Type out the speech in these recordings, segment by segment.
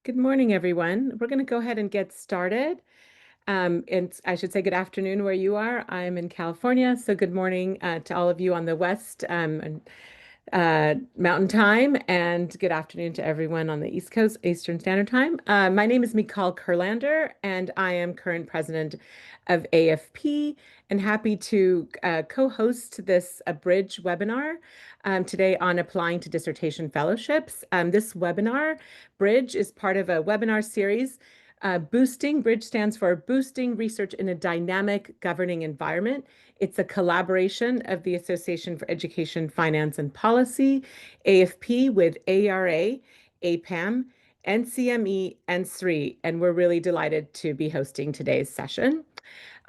Good morning, everyone. We're going to go ahead and get started. And I should say good afternoon where you are. I'm in California, so good morning to all of you on the West Mountain Time, and good afternoon to everyone on the East Coast, Eastern Standard Time. My name is Michal Kurlaender, and I am current president of AFP, and happy to co-host this Bridge webinar today on applying to dissertation fellowships. This webinar, Bridge, is part of a webinar series Bridge stands for Boosting Research in a Dynamic Governing Environment. It's a collaboration of the Association for Education, Finance, and Policy, AFP, with AERA, APAM, NCME, and SRI, and we're really delighted to be hosting today's session.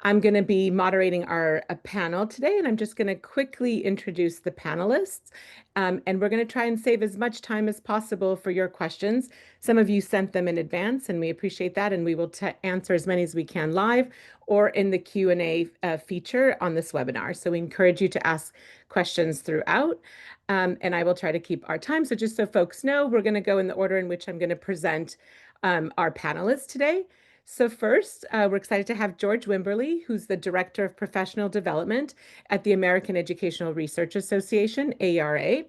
I'm going to be moderating our panel today, and I'm just going to quickly introduce the panelists. And we're going to try and save as much time as possible for your questions. Some of you sent them in advance, and we appreciate that, and we will answer as many as we can live or in the Q&A feature on this webinar. So we encourage you to ask questions throughout, and I will try to keep our time. So just so folks know, we're going to go in the order in which I'm going to present our panelists today. So first, we're excited to have George Wimberly, who's the Director of Professional Development at the American Educational Research Association, AERA.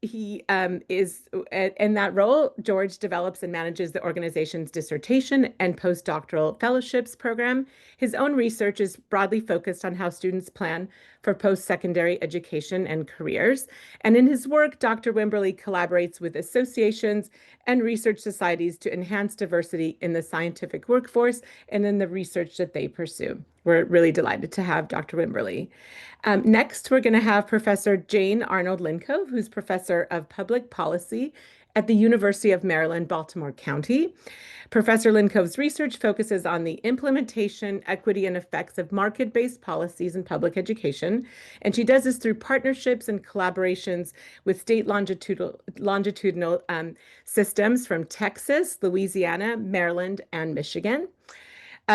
He is in that role. George develops and manages the organization's dissertation and postdoctoral fellowships program. His own research is broadly focused on how students plan for post-secondary education and careers. And in his work, Dr. Wimberly collaborates with associations and research societies to enhance diversity in the scientific workforce and in the research that they pursue. We're really delighted to have Dr. Wimberly. Next, we're going to have Professor Jane Arnold Lincove, who's Professor of Public Policy at the University of Maryland, Baltimore County. Professor Lincove's research focuses on the implementation, equity, and effects of market-based policies in public education, and she does this through partnerships and collaborations with state longitudinal systems from Texas, Louisiana, Maryland, and Michigan.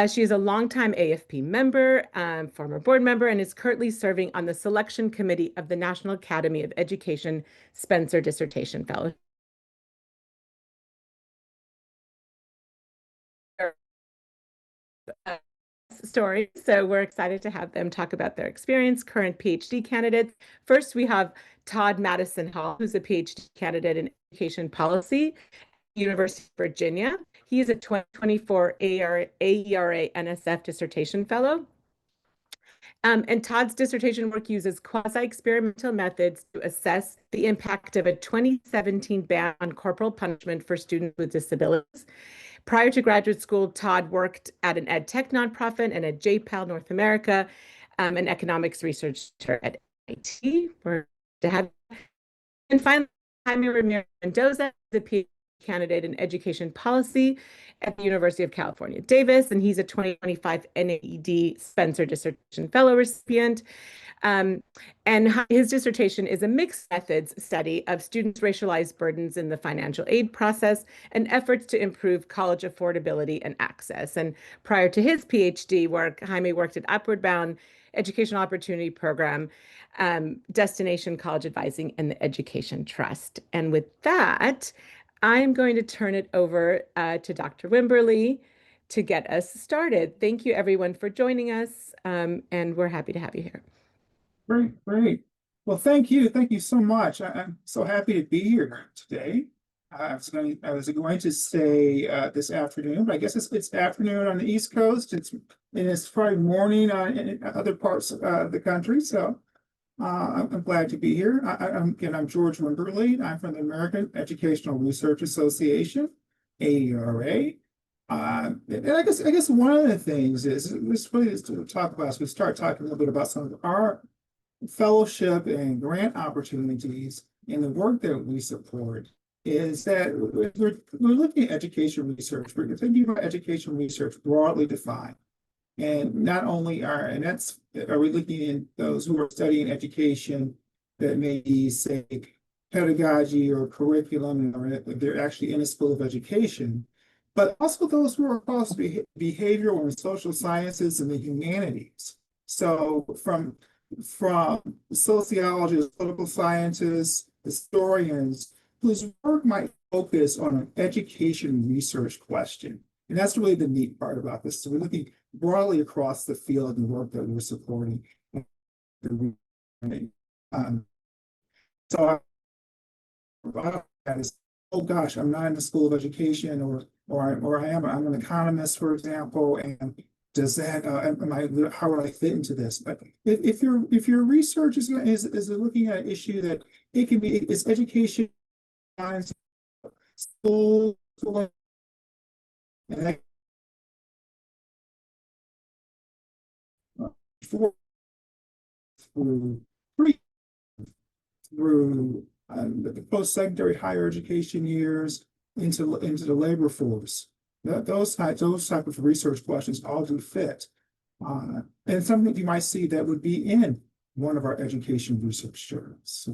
She is a longtime AFP member, former board member, and is currently serving on the selection committee of the National Academy of Education Spencer Dissertation Fellow. Story. So we're excited to have them talk about their experience, current PhD candidates. First, we have Todd Madison Hall, who's a PhD candidate in education policy at the University of Virginia. He is a 2024 AERA-NSF dissertation fellow. And Todd's dissertation work uses quasi-experimental methods to assess the impact of a 2017 ban on corporal punishment for students with disabilities. Prior to graduate school, Todd worked at an ed tech nonprofit and at JPAL North America, an economics researcher at MIT. We're to have, and finally, Jaime Ramirez Mendoza, the PhD candidate in education policy at the University of California, Davis, and he's a 2025 NAED Spencer Dissertation Fellow recipient. And his dissertation is a mixed methods study of students' racialized burdens in the financial aid process and efforts to improve college affordability and access. And prior to his PhD work, Jaime worked at Upward Bound Educational Opportunity Program, Destination College Advising, and the Education Trust. And with that, I'm going to turn it over to Dr. Wimberly to get us started. Thank you, everyone, for joining us, and we're happy to have you here. Great, great. Well, thank you. Thank you so much. I'm so happy to be here today. I was going to say this afternoon, but I guess it's afternoon on the East Coast. It's probably morning in other parts of the country. So I'm glad to be here. I'm George Wimberly. I'm from the American Educational Research Association, AERA. And I guess one of the things is to talk about, as we start talking a little bit about some of our fellowship and grant opportunities in the work that we support, is that we're looking at education research. We're thinking about education research broadly defined. And not only are we looking at those who are studying education that may be, say, pedagogy or curriculum, or they're actually in a school of education, but also those who are across behavioral and social sciences and the humanities. So from sociologists, political scientists, historians, whose work might focus on an education research question. And that's really the neat part about this. So we're looking broadly across the field and work that we're supporting. Um, so that is, oh gosh, I'm not in the School of Education, or I'm an economist, for example, and does that how would I fit into this? But if your research is looking at an issue that it can be, it's education, science, school, and that, through pre through the post-secondary higher education years into the labor force. Those type of research questions all do fit. And something you might see that would be in one of our education research journals.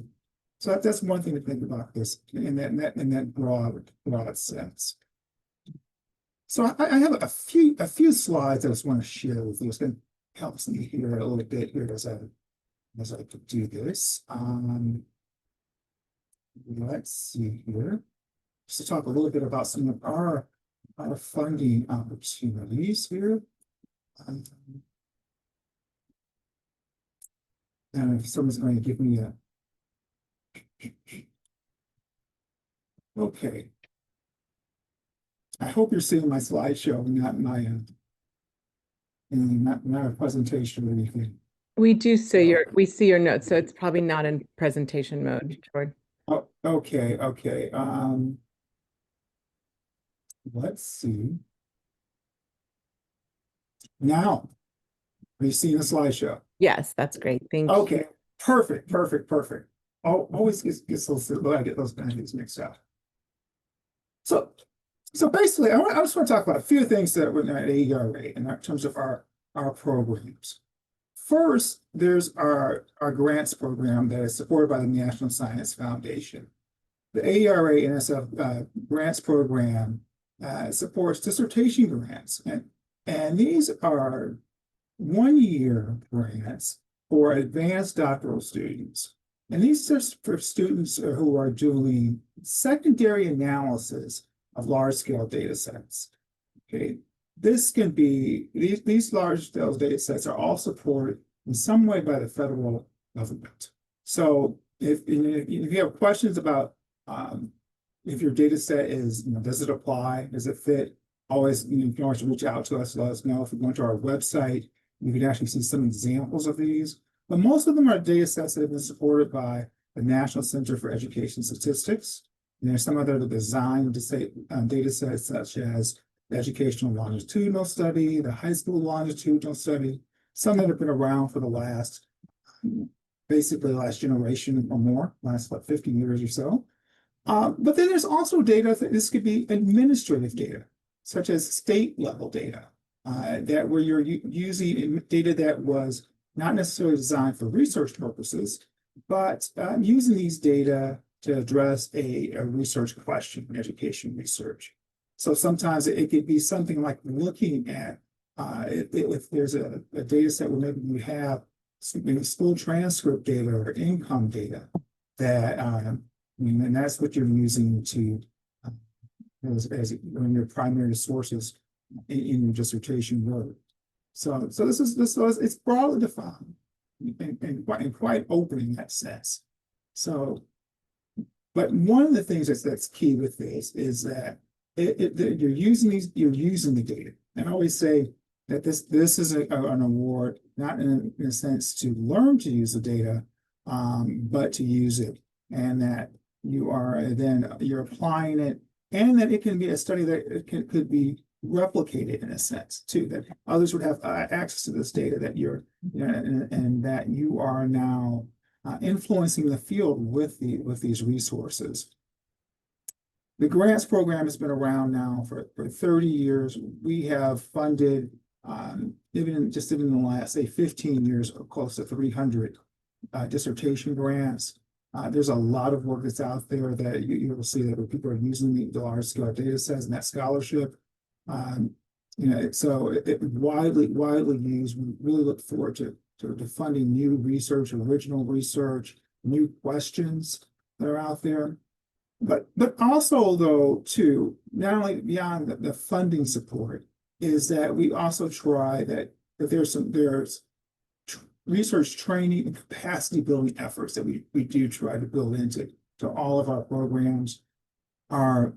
So that's one thing to think about this in that broad sense. So I have a few slides I just want to share with you. It's going to help me here a little bit here as I could do this. Let's see here. Just to talk a little bit about some of our funding opportunities here. And if someone's going to give me a okay. I hope you're seeing my slideshow, not my not a presentation or anything. We do see we see your notes, so it's probably not in presentation mode, George. Oh, okay. Let's see. Now, are you seeing the slideshow? Yes, that's great. Thank you. Okay, perfect. Oh, always gets those, I get those things mixed up. So basically, I just want to talk about a few things that we're at AERA in terms of our programs. First, there's our grants program that is supported by the National Science Foundation. The AERA-NSF grants program supports dissertation grants, and these are 1-year grants for advanced doctoral students. And these are for students who are doing secondary analysis of large-scale data sets. Okay, this can be, these large-scale data sets are all supported in some way by the federal government. So if you have questions about if your data set is, does it apply? Does it fit? Always, you can always reach out to us, let us know. If you go to our website, you can actually see some examples of these. But most of them are data sets that have been supported by the National Center for Education Statistics. And there's some other design data sets, such as the Educational Longitudinal Study, the High School Longitudinal Study, some that have been around for the last, basically the last generation or more, last, 50 years or so. But then there's also data that this could be administrative data, such as state level data, that where you're using data that was not necessarily designed for research purposes, but using these data to address a research question in education research. So sometimes it could be something like looking at if there's a data set where maybe you have maybe school transcript data or income data that and that's what you're using to as one of your primary sources in your dissertation work. So this is it's broadly defined and quite open in that sense. So, but one of the things that's key with this is that you're using the data. And I always say that this is an award not in a sense to learn to use the data, but to use it, and that you're applying it, and that it can be a study that could be replicated in a sense too, that others would have access to this data that and that you are now influencing the field with these resources. The grants program has been around now for 30 years. We have funded even in the last, say, 15 years, close to 300 dissertation grants. There's a lot of work that's out there that you will see that people are using the large scale data sets and that scholarship. So it widely used. We really look forward to funding new research, original research, new questions that are out there. But also though, too, not only beyond the funding support, is that we also try that there's research training and capacity building efforts that we do try to build into to all of our programs. Our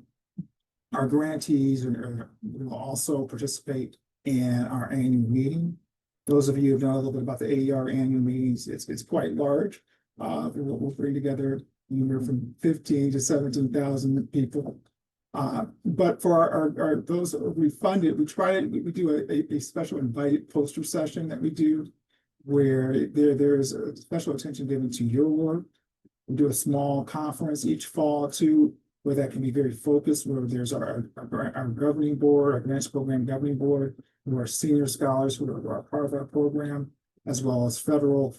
grantees will also participate in our annual meeting. Those of you who know a little bit about the AER annual meetings, it's quite large. We'll bring together anywhere from 15 to 17,000 people. But for our those we funded, we do a special invited poster session that we do where there's a special attention given to your work. We do a small conference each fall too, where that can be very focused, where there's our governing board, our grants program governing board, who are senior scholars who are part of our program, as well as federal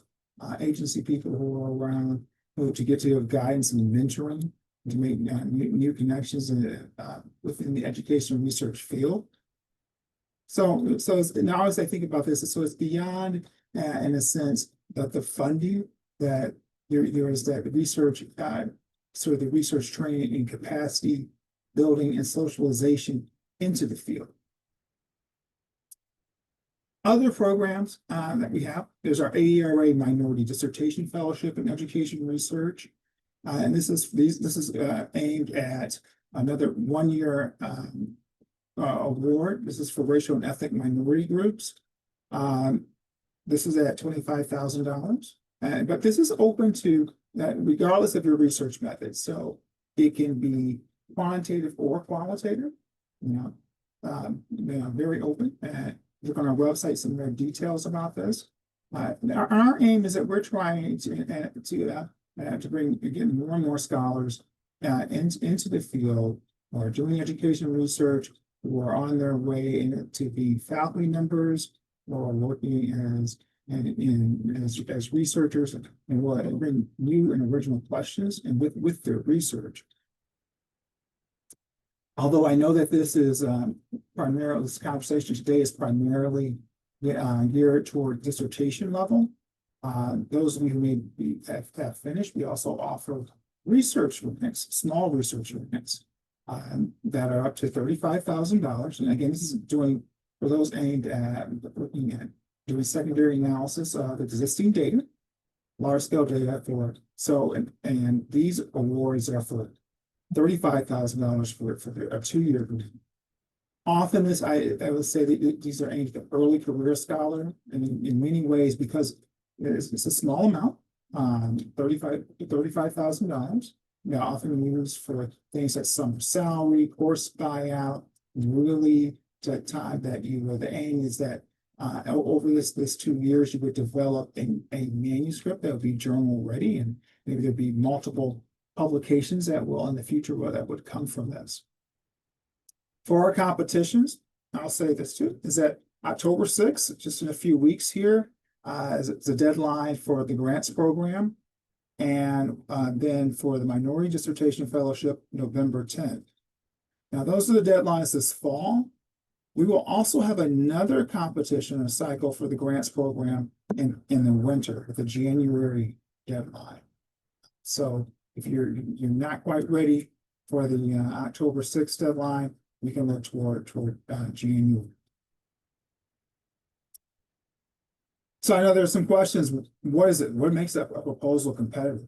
agency people who are around to get to give guidance and mentoring, to make new connections within the education and research field. So now as I think about this, so it's beyond, in a sense, that the funding that there is that research, sort of the research training and capacity building and socialization into the field. Other programs that we have, there's our AERA Minority Dissertation Fellowship in Education Research. And this is aimed at another one-year award. This is for racial and ethnic minority groups. This is at $25,000. But this is open to regardless of your research method. So it can be quantitative or qualitative, very open. Look on our website, some more details about this. Our aim is that we're trying to bring, again, more and more scholars into the field who are doing education research, who are on their way to be faculty members, or working as researchers, and will bring new and original questions and with their research. Although I know that this is primarily, this conversation today is primarily geared toward dissertation level. Those of you who may have finished, we also offer research grants, small research grants that are up to $35,000. And again, this is doing for those aimed at looking at doing secondary analysis of existing data, large scale data and these awards are for $35,000 for a 2-year grant. Often I would say that these are aimed at the early career scholar, and in many ways, because it's a small amount, $35,000. Often used for things like summer salary, course buyout, really to time that the aim is that over this 2 years, you would develop a manuscript that would be journal ready, and maybe there'd be multiple publications that will in the future that would come from this. For our competitions, I'll say this too, is that October 6th, just in a few weeks here, is the deadline for the grants program. And then for the Minority Dissertation Fellowship, November 10th. Now, those are the deadlines this fall. We will also have another competition or cycle for the grants program in the winter with a January deadline. So if you're not quite ready for the October 6th deadline, we can look toward January. So I know there's some questions. What is it? What makes a proposal competitive?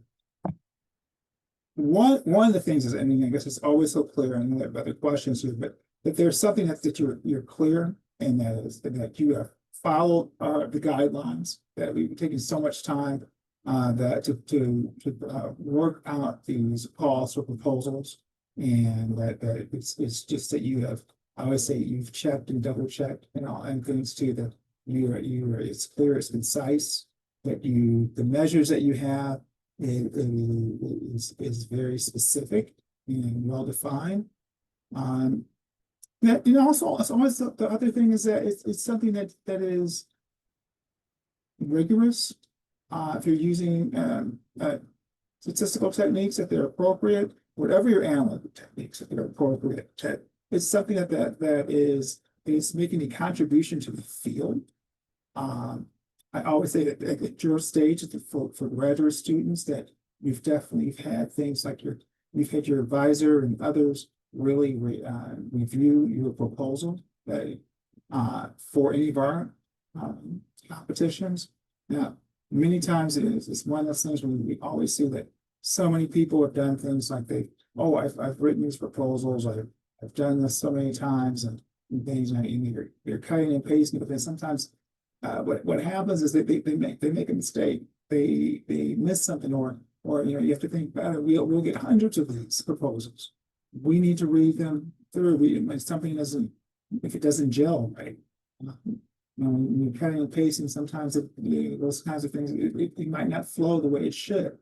One of the things is, I mean, I guess it's always so clear, and there are other questions here, but if there's something that you're clear, and that you have followed the guidelines, that we've taken so much time to work out these calls for proposals, and that it's just that you have, I always say, you've checked and double checked and things too, that it's clear, it's concise, that the measures that you have is very specific and well defined. That also, it's always the other thing is that it's something that is rigorous. If you're using statistical techniques, that they're appropriate, whatever your analytical techniques, that they're appropriate. It's something that is making a contribution to the field. I always say that at your stage, for graduate students, that you've definitely had things like your you've had your advisor and others really review your proposal for any of our competitions. Now, many times it's one of those things where we always see that so many people have done things like I've written these proposals, I've done this so many times and things, and you're cutting and pasting, but then sometimes what happens is that they make a mistake. They miss something, or you have to think about it. We'll get hundreds of these proposals. We need to read them through. If something doesn't, if it doesn't gel right, when you're cutting and pasting, sometimes those kinds of things it might not flow the way it should.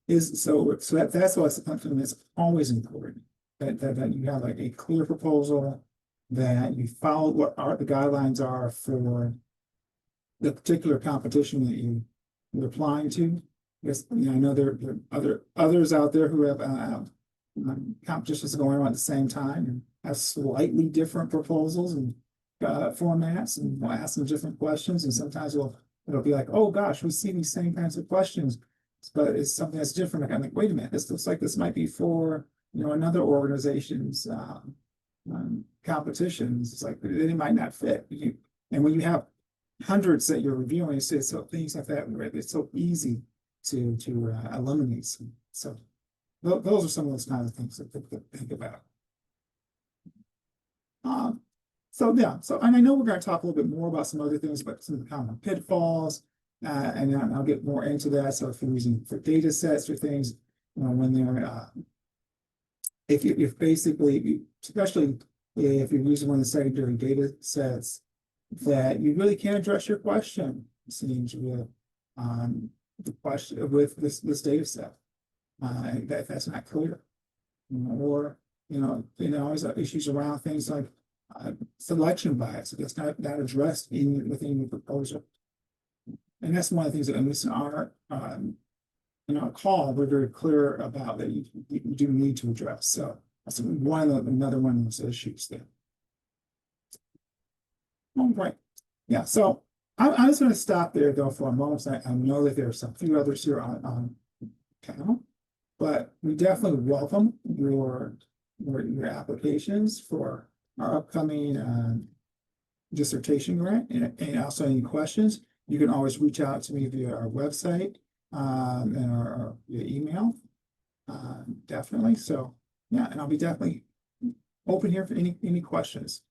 That's why something that's always important. That you have like a clear proposal, that you follow what the guidelines are for the particular competition that you're applying to. Yes, I know there are others out there who have competitions going on at the same time and have slightly different proposals and formats, and we'll ask them different questions, and sometimes it'll be like, oh gosh, we see these same kinds of questions, but it's something that's different. I'm like, wait a minute, this looks like this might be for another organization's competitions. It's like it might not fit. And when you have hundreds that you're reviewing, so things like that, right, it's so easy to eliminate some. So those are some of those kinds of things to think about. And I know we're going to talk a little bit more about some other things, but some of the common pitfalls, and I'll get more into that. So if you're using for data sets or things, when they're if basically, especially if you're using one of the secondary data sets, that you really can't address your question, it seems, with the question with this data set. That's not clear, or always issues around things like selection bias that's not addressed within the proposal. And that's one of the things that in our call, we're very clear about that you do need to address. So that's another one of those issues there. All right. Yeah, so I'm just going to stop there though for a moment. I know that there are some few others here on panel, but we definitely welcome your applications for our upcoming dissertation grant, and also any questions. You can always reach out to me via our website and our via email. Definitely. So yeah, and I'll be definitely open here for any questions.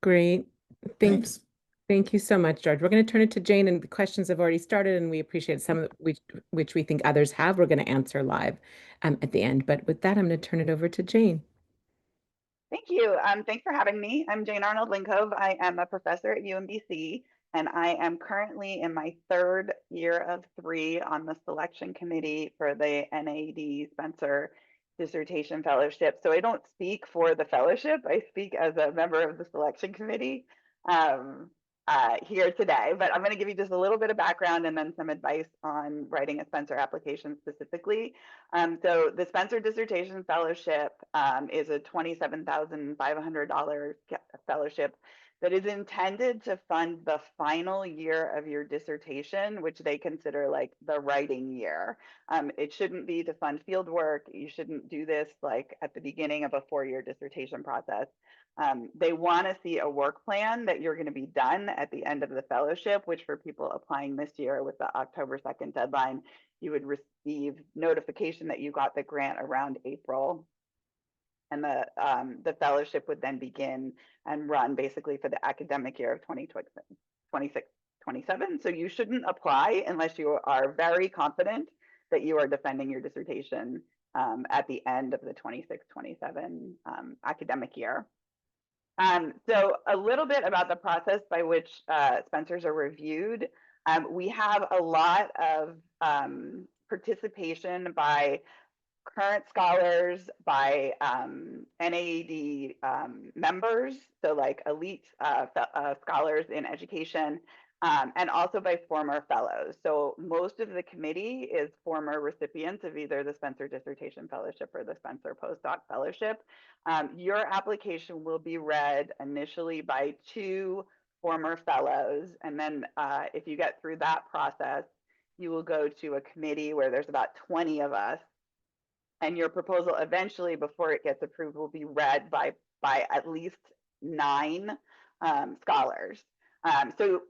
Great. Thanks. Thank you so much, George. We're going to turn it to Jane, and the questions have already started, and we appreciate some of which we think others have. We're going to answer live at the end. But with that, I'm going to turn it over to Jane. Thank you. Thanks for having me. I'm Jane Arnold Lincove. I am a professor at UMBC, and I am currently in my third year of 3 on the selection committee for the NAD Spencer Dissertation Fellowship. So I don't speak for the fellowship. I speak as a member of the selection committee here today, but I'm going to give you just a little bit of background and then some advice on writing a Spencer application specifically. So the Spencer Dissertation Fellowship is a $27,500 fellowship that is intended to fund the final year of your dissertation, which they consider like the writing year. It shouldn't be to fund field work. You shouldn't do this like at the beginning of a 4-year dissertation process. They want to see a work plan that you're going to be done at the end of the fellowship, which for people applying this year with the October 2nd deadline, you would receive notification that you got the grant around April. And the fellowship would then begin and run basically for the academic year of 2026-27. So you shouldn't apply unless you are very confident that you are defending your dissertation at the end of the 26-27 academic year. So a little bit about the process by which Spencers are reviewed. We have a lot of participation by current scholars, by NAAD members, so like elite scholars in education, and also by former fellows. So most of the committee is former recipients of either the Spencer Dissertation Fellowship or the Spencer Postdoc Fellowship. Your application will be read initially by 2 former fellows, and then if you get through that process, you will go to a committee where there's about 20 of us And your proposal eventually, before it gets approved, will be read by at least 9 scholars. So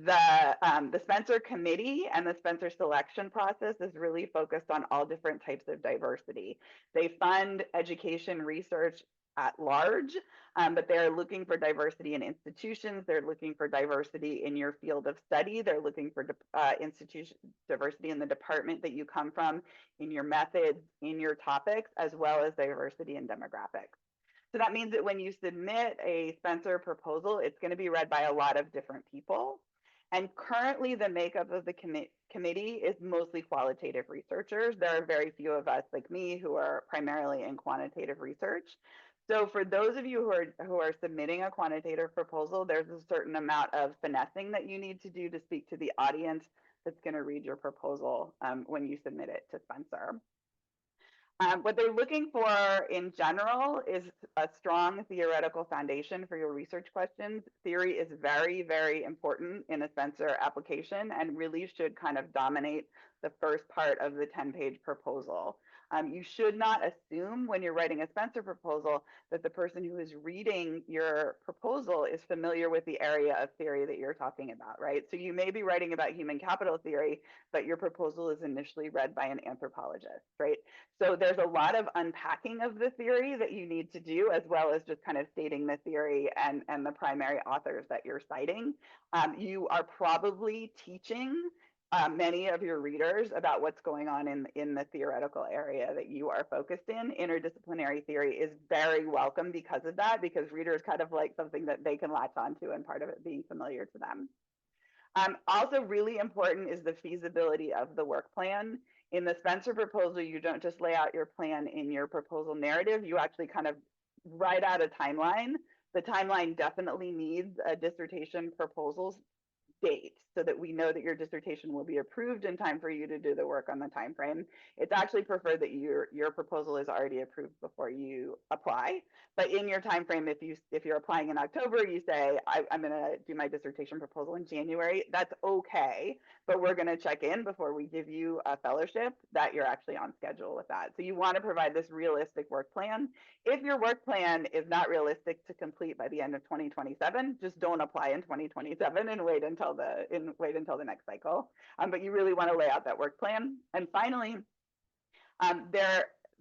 the Spencer Committee and the Spencer selection process is really focused on all different types of diversity. They fund education research at large, but they're looking for diversity in institutions. They're looking for diversity in your field of study. They're looking for institution diversity in the department that you come from, in your methods, in your topics, as well as diversity in demographics. So that means that when you submit a Spencer proposal, it's going to be read by a lot of different people. And currently, the makeup of the committee is mostly qualitative researchers. There are very few of us like me who are primarily in quantitative research. So for those of you who are submitting a quantitative proposal, there's a certain amount of finessing that you need to do to speak to the audience that's going to read your proposal when you submit it to Spencer. What they're looking for in general is a strong theoretical foundation for your research questions. Theory is very, very important in a Spencer application and really should kind of dominate the first part of the 10-page proposal. You should not assume when you're writing a Spencer proposal that the person who is reading your proposal is familiar with the area of theory that you're talking about, right? So you may be writing about human capital theory, but your proposal is initially read by an anthropologist, right? So there's a lot of unpacking of the theory that you need to do, as well as just kind of stating the theory and the primary authors that you're citing. You are probably teaching many of your readers about what's going on in the theoretical area that you are focused in. Interdisciplinary theory is very welcome because of that, because readers kind of like something that they can latch onto, and part of it being familiar to them. Also really important is the feasibility of the work plan. In the Spencer proposal, you don't just lay out your plan in your proposal narrative, you actually kind of write out a timeline. The timeline definitely needs a dissertation proposals date so that we know that your dissertation will be approved in time for you to do the work on the time frame. It's actually preferred that your proposal is already approved before you apply. But in your time frame, if you're applying in October, you say I'm going to do my dissertation proposal in January. That's okay, but we're going to check in before we give you a fellowship that you're actually on schedule with that. So you want to provide this realistic work plan. If your work plan is not realistic to complete by the end of 2027, just don't apply in 2027 and wait until the next cycle. But you really want to lay out that work plan. And finally,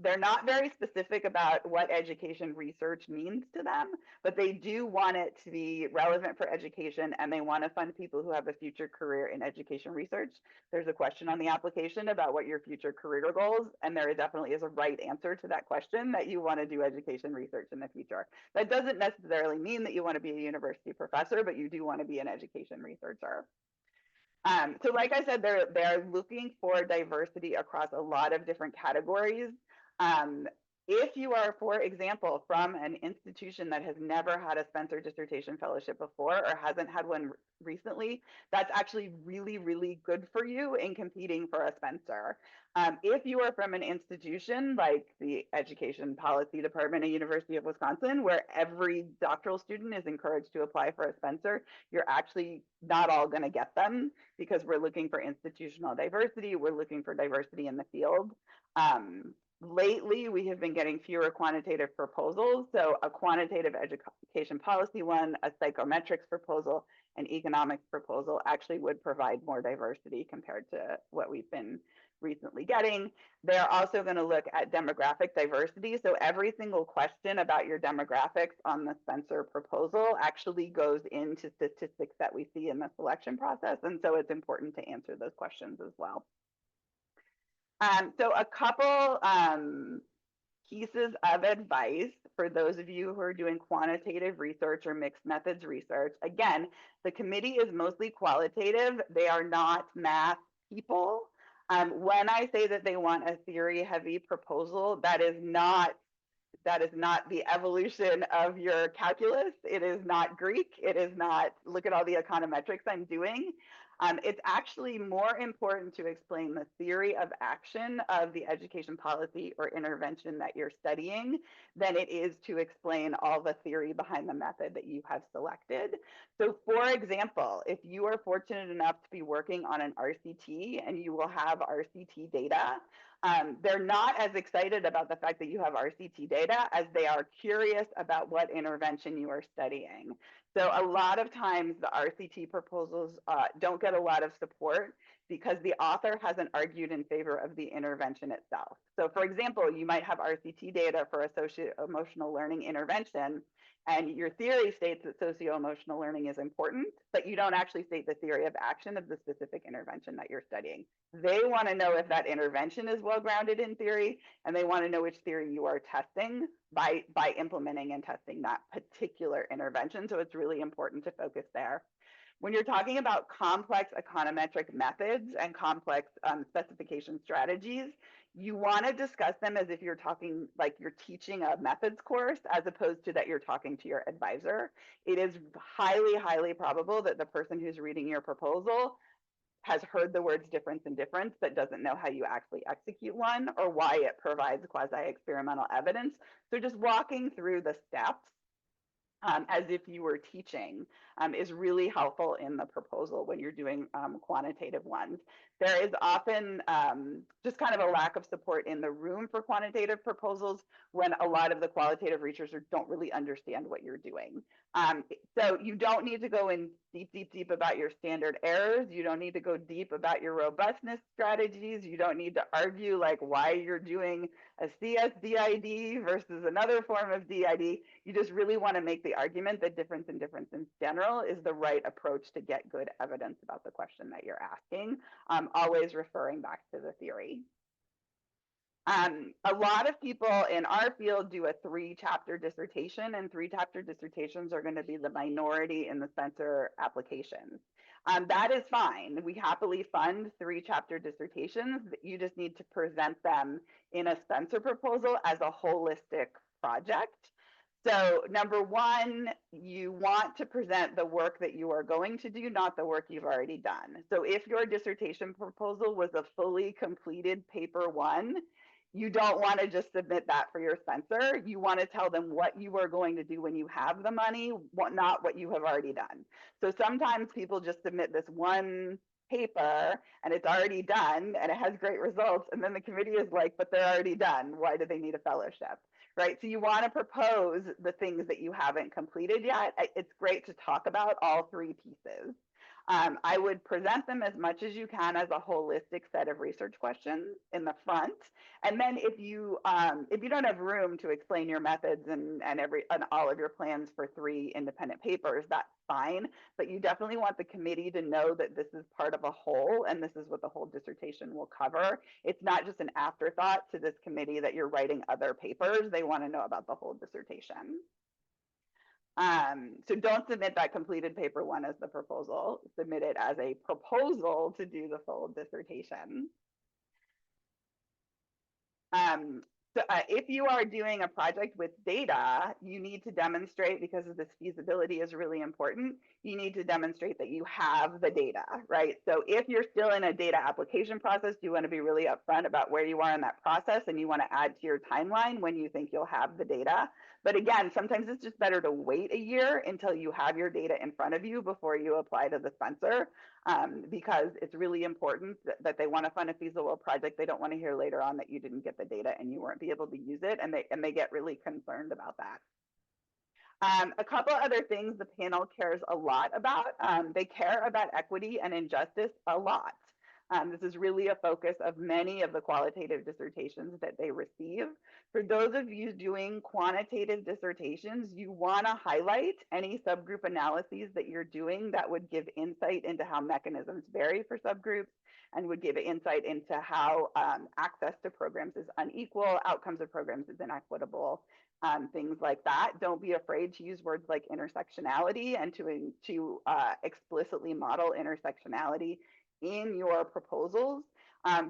they're not very specific about what education research means to them, but they do want it to be relevant for education, and they want to fund people who have a future career in education research. There's a question on the application about what your future career goals, and there definitely is a right answer to that question, that you want to do education research in the future. That doesn't necessarily mean that you want to be a university professor, but you do want to be an education researcher. So like I said, they're looking for diversity across a lot of different categories. If you are, for example, from an institution that has never had a Spencer Dissertation Fellowship before or hasn't had one recently, that's actually really, really good for you in competing for a Spencer. If you are from an institution like the Education Policy Department at University of Wisconsin, where every doctoral student is encouraged to apply for a Spencer, you're actually not all going to get them, because we're looking for institutional diversity. We're looking for diversity in the field. Lately, we have been getting fewer quantitative proposals. So a quantitative education policy one, a psychometrics proposal, an economics proposal actually would provide more diversity compared to what we've been recently getting. They're also going to look at demographic diversity. So every single question about your demographics on the Spencer proposal actually goes into statistics that we see in the selection process. And so it's important to answer those questions as well. So a couple pieces of advice for those of you who are doing quantitative research or mixed methods research. Again, the committee is mostly qualitative. They are not math people. When I say that they want a theory-heavy proposal, that is not the evolution of your calculus. It is not Greek. It is not, look at all the econometrics I'm doing. It's actually more important to explain the theory of action of the education policy or intervention that you're studying than it is to explain all the theory behind the method that you have selected. So for example, if you are fortunate enough to be working on an RCT and you will have RCT data, they're not as excited about the fact that you have RCT data as they are curious about what intervention you are studying. So a lot of times the RCT proposals don't get a lot of support because the author hasn't argued in favor of the intervention itself. So for example, you might have RCT data for a socio-emotional learning intervention, and your theory states that socio-emotional learning is important, but you don't actually state the theory of action of the specific intervention that you're studying. They want to know if that intervention is well grounded in theory, and they want to know which theory you are testing by implementing and testing that particular intervention. So it's really important to focus there. When you're talking about complex econometric methods and complex specification strategies, you want to discuss them as if you're talking like you're teaching a methods course as opposed to that you're talking to your advisor. It is highly, highly probable that the person who's reading your proposal has heard the words difference and difference, but doesn't know how you actually execute one or why it provides quasi-experimental evidence. So just walking through the steps as if you were teaching is really helpful in the proposal when you're doing quantitative ones. There is often just kind of a lack of support in the room for quantitative proposals when a lot of the qualitative researchers don't really understand what you're doing. So you don't need to go in deep about your standard errors. You don't need to go deep about your robustness strategies. You don't need to argue like why you're doing a CSDID versus another form of DID. You just really want to make the argument that difference in general is the right approach to get good evidence about the question that you're asking, always referring back to the theory. A lot of people in our field do a 3-chapter dissertation, and 3-chapter dissertations are going to be the minority in the Spencer applications. That is fine. We happily fund 3-chapter dissertations. You just need to present them in a Spencer proposal as a holistic project. So number one, you want to present the work that you are going to do, not the work you've already done. So if your dissertation proposal was a fully completed paper 1, you don't want to just submit that for your Spencer. You want to tell them what you are going to do when you have the money, not what you have already done. So sometimes people just submit this one paper and it's already done and it has great results. And then the committee is like, but they're already done. Why do they need a fellowship? Right? So you want to propose the things that you haven't completed yet. It's great to talk about all 3 pieces. I would present them as much as you can as a holistic set of research questions in the front. And then if you don't have room to explain your methods and all of your plans for 3 independent papers, that's fine. But you definitely want the committee to know that this is part of a whole and this is what the whole dissertation will cover. It's not just an afterthought to this committee that you're writing other papers. They want to know about the whole dissertation. So don't submit that completed paper 1 as the proposal. Submit it as a proposal to do the full dissertation. So if you are doing a project with data, you need to demonstrate, because of this feasibility is really important, you need to demonstrate that you have the data, right? So if you're still in a data application process, you want to be really upfront about where you are in that process, and you want to add to your timeline when you think you'll have the data. But again, sometimes it's just better to wait a year until you have your data in front of you before you apply to the Spencer, because it's really important that they want to fund a feasible project. They don't want to hear later on that you didn't get the data and you weren't be able to use it, and they get really concerned about that. A couple other things the panel cares a lot about. They care about equity and injustice a lot. This is really a focus of many of the qualitative dissertations that they receive. For those of you doing quantitative dissertations, you want to highlight any subgroup analyses that you're doing that would give insight into how mechanisms vary for subgroups and would give insight into how access to programs is unequal, outcomes of programs is inequitable, things like that. Don't be afraid to use words like intersectionality and to explicitly model intersectionality in your proposals.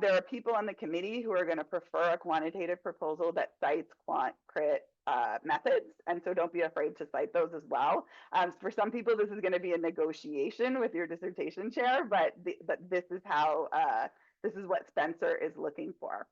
There are people on the committee who are going to prefer a quantitative proposal that cites quant crit methods, and so don't be afraid to cite those as well. For some people, this is going to be a negotiation with your dissertation chair, but this is how this is what Spencer is looking for.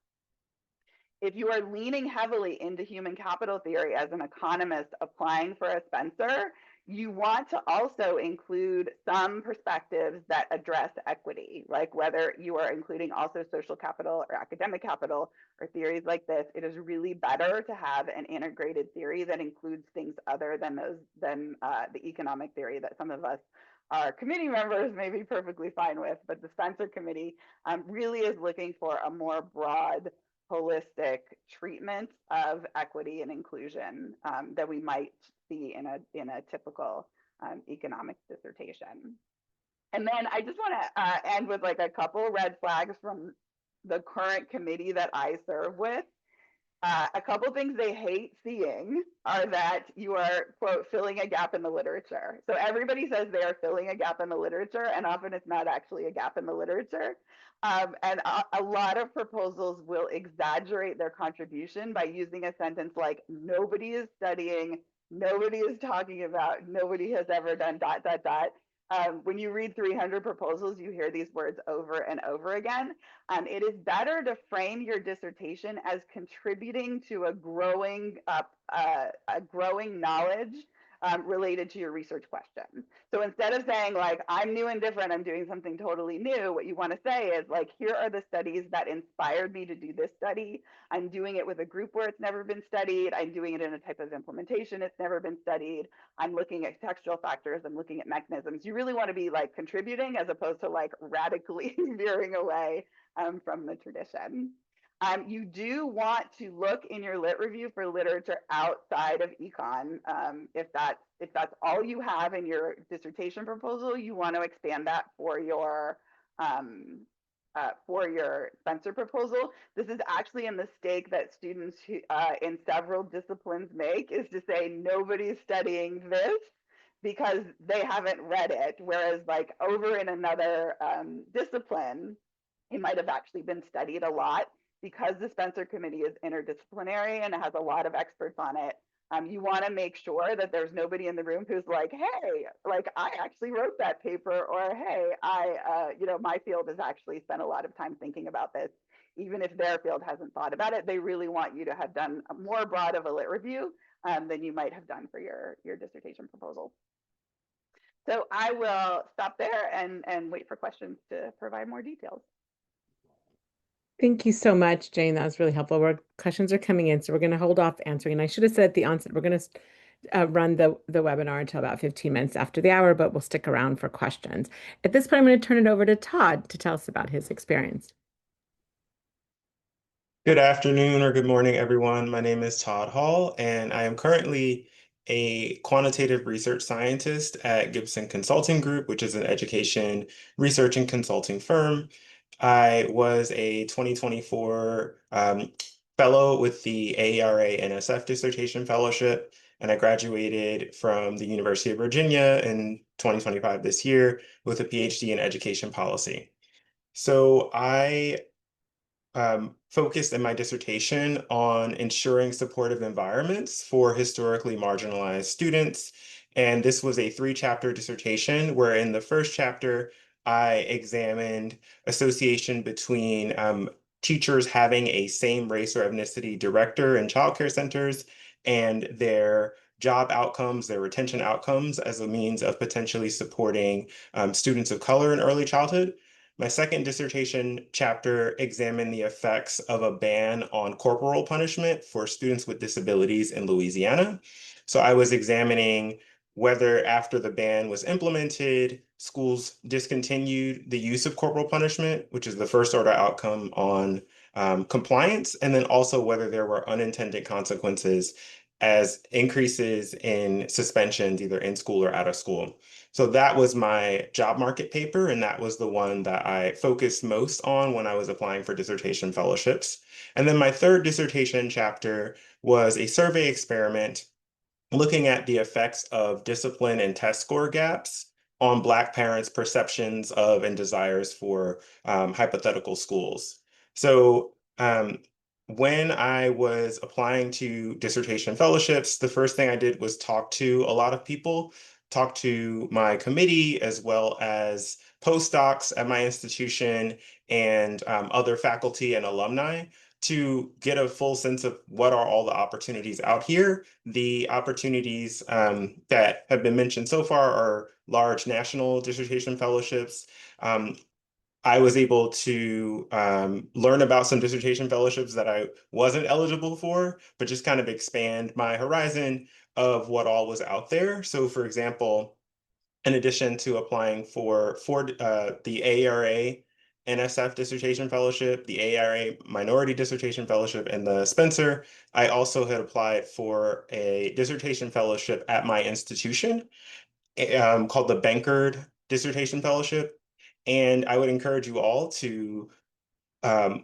If you are leaning heavily into human capital theory as an economist applying for a Spencer, you want to also include some perspectives that address equity, like whether you are including also social capital or academic capital or theories like this. It is really better to have an integrated theory that includes things other than the economic theory that some of us, our committee members, may be perfectly fine with, but the Spencer Committee really is looking for a more broad, holistic treatment of equity and inclusion that we might see in a typical economics dissertation. And then I just want to end with like a couple red flags from the current committee that I serve with. A couple things they hate seeing are that you are, quote, filling a gap in the literature. So everybody says they are filling a gap in the literature, and often it's not actually a gap in the literature. And a lot of proposals will exaggerate their contribution by using a sentence like, nobody is studying, nobody is talking about, nobody has ever done ... When you read 300 proposals, you hear these words over and over again. It is better to frame your dissertation as contributing to a growing knowledge related to your research question. So instead of saying like, I'm new and different, I'm doing something totally new, what you want to say is like, here are the studies that inspired me to do this study. I'm doing it with a group where it's never been studied. I'm doing it in a type of implementation it's never been studied. I'm looking at textual factors. I'm looking at mechanisms. You really want to be like contributing as opposed to like radically veering away from the tradition. You do want to look in your lit review for literature outside of econ. If that's all you have in your dissertation proposal, you want to expand that for your Spencer proposal. This is actually a mistake that students who, in several disciplines make, is to say nobody's studying this because they haven't read it, whereas like over in another discipline, it might have actually been studied a lot. Because the Spencer Committee is interdisciplinary and it has a lot of experts on it, you want to make sure that there's nobody in the room who's like, hey, like I actually wrote that paper, or hey, my field has actually spent a lot of time thinking about this. Even if their field hasn't thought about it, they really want you to have done a more broad of a lit review than you might have done for your dissertation proposal. So I will stop there and wait for questions to provide more details. Thank you so much, Jane. That was really helpful. Questions are coming in, so we're going to hold off answering. And I should have said at the onset, we're going to run the webinar until about 15 minutes after the hour, but we'll stick around for questions. At this point, I'm going to turn it over to Todd to tell us about his experience. Good afternoon or good morning, everyone. My name is Todd Hall, and I am currently a quantitative research scientist at Gibson Consulting Group, which is an education research and consulting firm. I was a 2024 fellow with the AERA-NSF Dissertation Fellowship, and I graduated from the University of Virginia in 2025 this year with a PhD in education policy. So I focused in my dissertation on ensuring supportive environments for historically marginalized students. And this was a 3-chapter dissertation where in the first chapter, I examined association between teachers having a same race or ethnicity director in childcare centers and their job outcomes, their retention outcomes as a means of potentially supporting students of color in early childhood. My second dissertation chapter examined the effects of a ban on corporal punishment for students with disabilities in Louisiana. So I was examining whether after the ban was implemented, schools discontinued the use of corporal punishment, which is the first order outcome on compliance, and then also whether there were unintended consequences as increases in suspensions either in school or out of school. So that was my job market paper, and that was the one that I focused most on when I was applying for dissertation fellowships. And then my third dissertation chapter was a survey experiment looking at the effects of discipline and test score gaps on Black parents' perceptions of and desires for hypothetical schools. So when I was applying to dissertation fellowships, the first thing I did was talk to a lot of people, talk to my committee as well as postdocs at my institution and other faculty and alumni to get a full sense of what are all the opportunities out here. The opportunities that have been mentioned so far are large national dissertation fellowships. I was able to learn about some dissertation fellowships that I wasn't eligible for, but just kind of expand my horizon of what all was out there. So for example, in addition to applying for the AERA-NSF Dissertation Fellowship, the AERA Minority Dissertation Fellowship, and the Spencer, I also had applied for a dissertation fellowship at my institution called the Bankard Dissertation Fellowship. And I would encourage you all to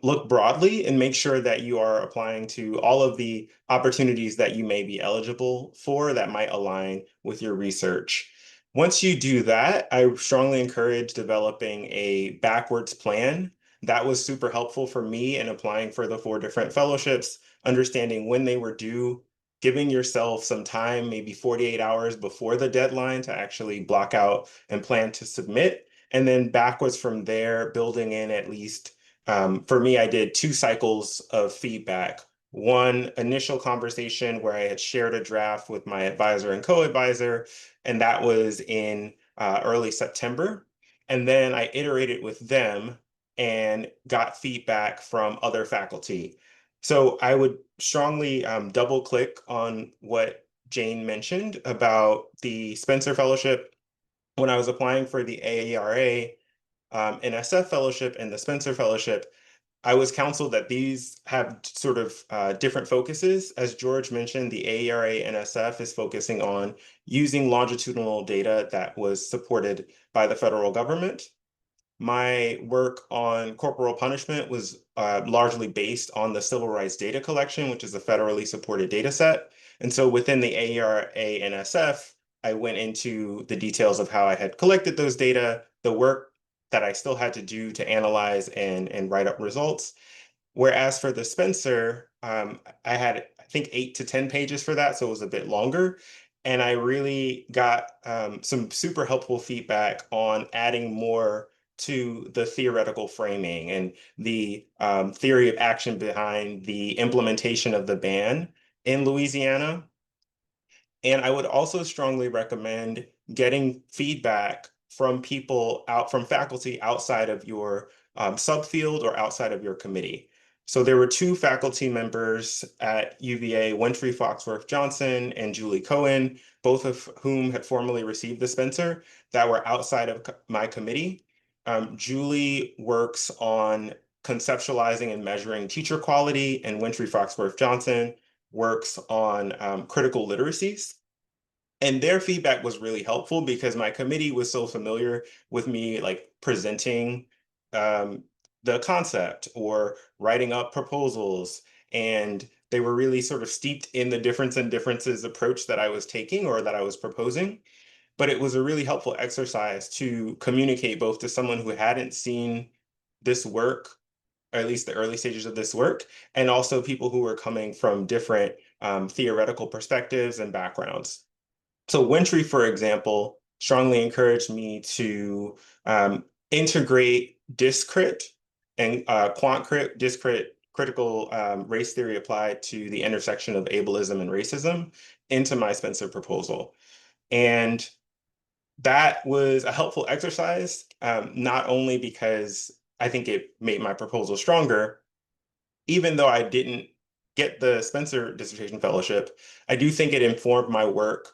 look broadly and make sure that you are applying to all of the opportunities that you may be eligible for that might align with your research. Once you do that, I strongly encourage developing a backwards plan. That was super helpful for me in applying for the 4 different fellowships, understanding when they were due, giving yourself some time, maybe 48 hours before the deadline to actually block out and plan to submit. And then backwards from there, building in at least for me, I did 2 cycles of feedback. One initial conversation where I had shared a draft with my advisor and co-advisor, and that was in early September. And then I iterated with them and got feedback from other faculty. So I would strongly double click on what Jane mentioned about the Spencer Fellowship. When I was applying for the AERA NSF Fellowship and the Spencer Fellowship, I was counseled that these have sort of different focuses. As George mentioned, the AERA-NSF is focusing on using longitudinal data that was supported by the federal government. My work on corporal punishment was largely based on the Civil Rights Data Collection, which is a federally supported data set. And so within the AERA-NSF, I went into the details of how I had collected those data, the work that I still had to do to analyze and write up results. Whereas for the Spencer, I had, I think, 8 to 10 pages for that, so it was a bit longer. And I really got some super helpful feedback on adding more to the theoretical framing and the theory of action behind the implementation of the ban in Louisiana. And I would also strongly recommend getting feedback from from faculty outside of your subfield or outside of your committee. So there were 2 faculty members at UVA, Winthrey Foxworth Johnson and Julie Cohen, both of whom had formerly received the Spencer, that were outside of my committee. Julie works on conceptualizing and measuring teacher quality, and Winthrey Foxworth Johnson works on critical literacies. And their feedback was really helpful because my committee was so familiar with me like presenting the concept or writing up proposals. And they were really sort of steeped in the differences approach that I was taking or that I was proposing. But it was a really helpful exercise to communicate both to someone who hadn't seen this work, or at least the early stages of this work, and also people who were coming from different theoretical perspectives and backgrounds. So Winthrey, for example, strongly encouraged me to integrate discrit and quantcrit, discrit, critical race theory applied to the intersection of ableism and racism into my Spencer proposal. And that was a helpful exercise, not only because I think it made my proposal stronger, even though I didn't get the Spencer Dissertation Fellowship, I do think it informed my work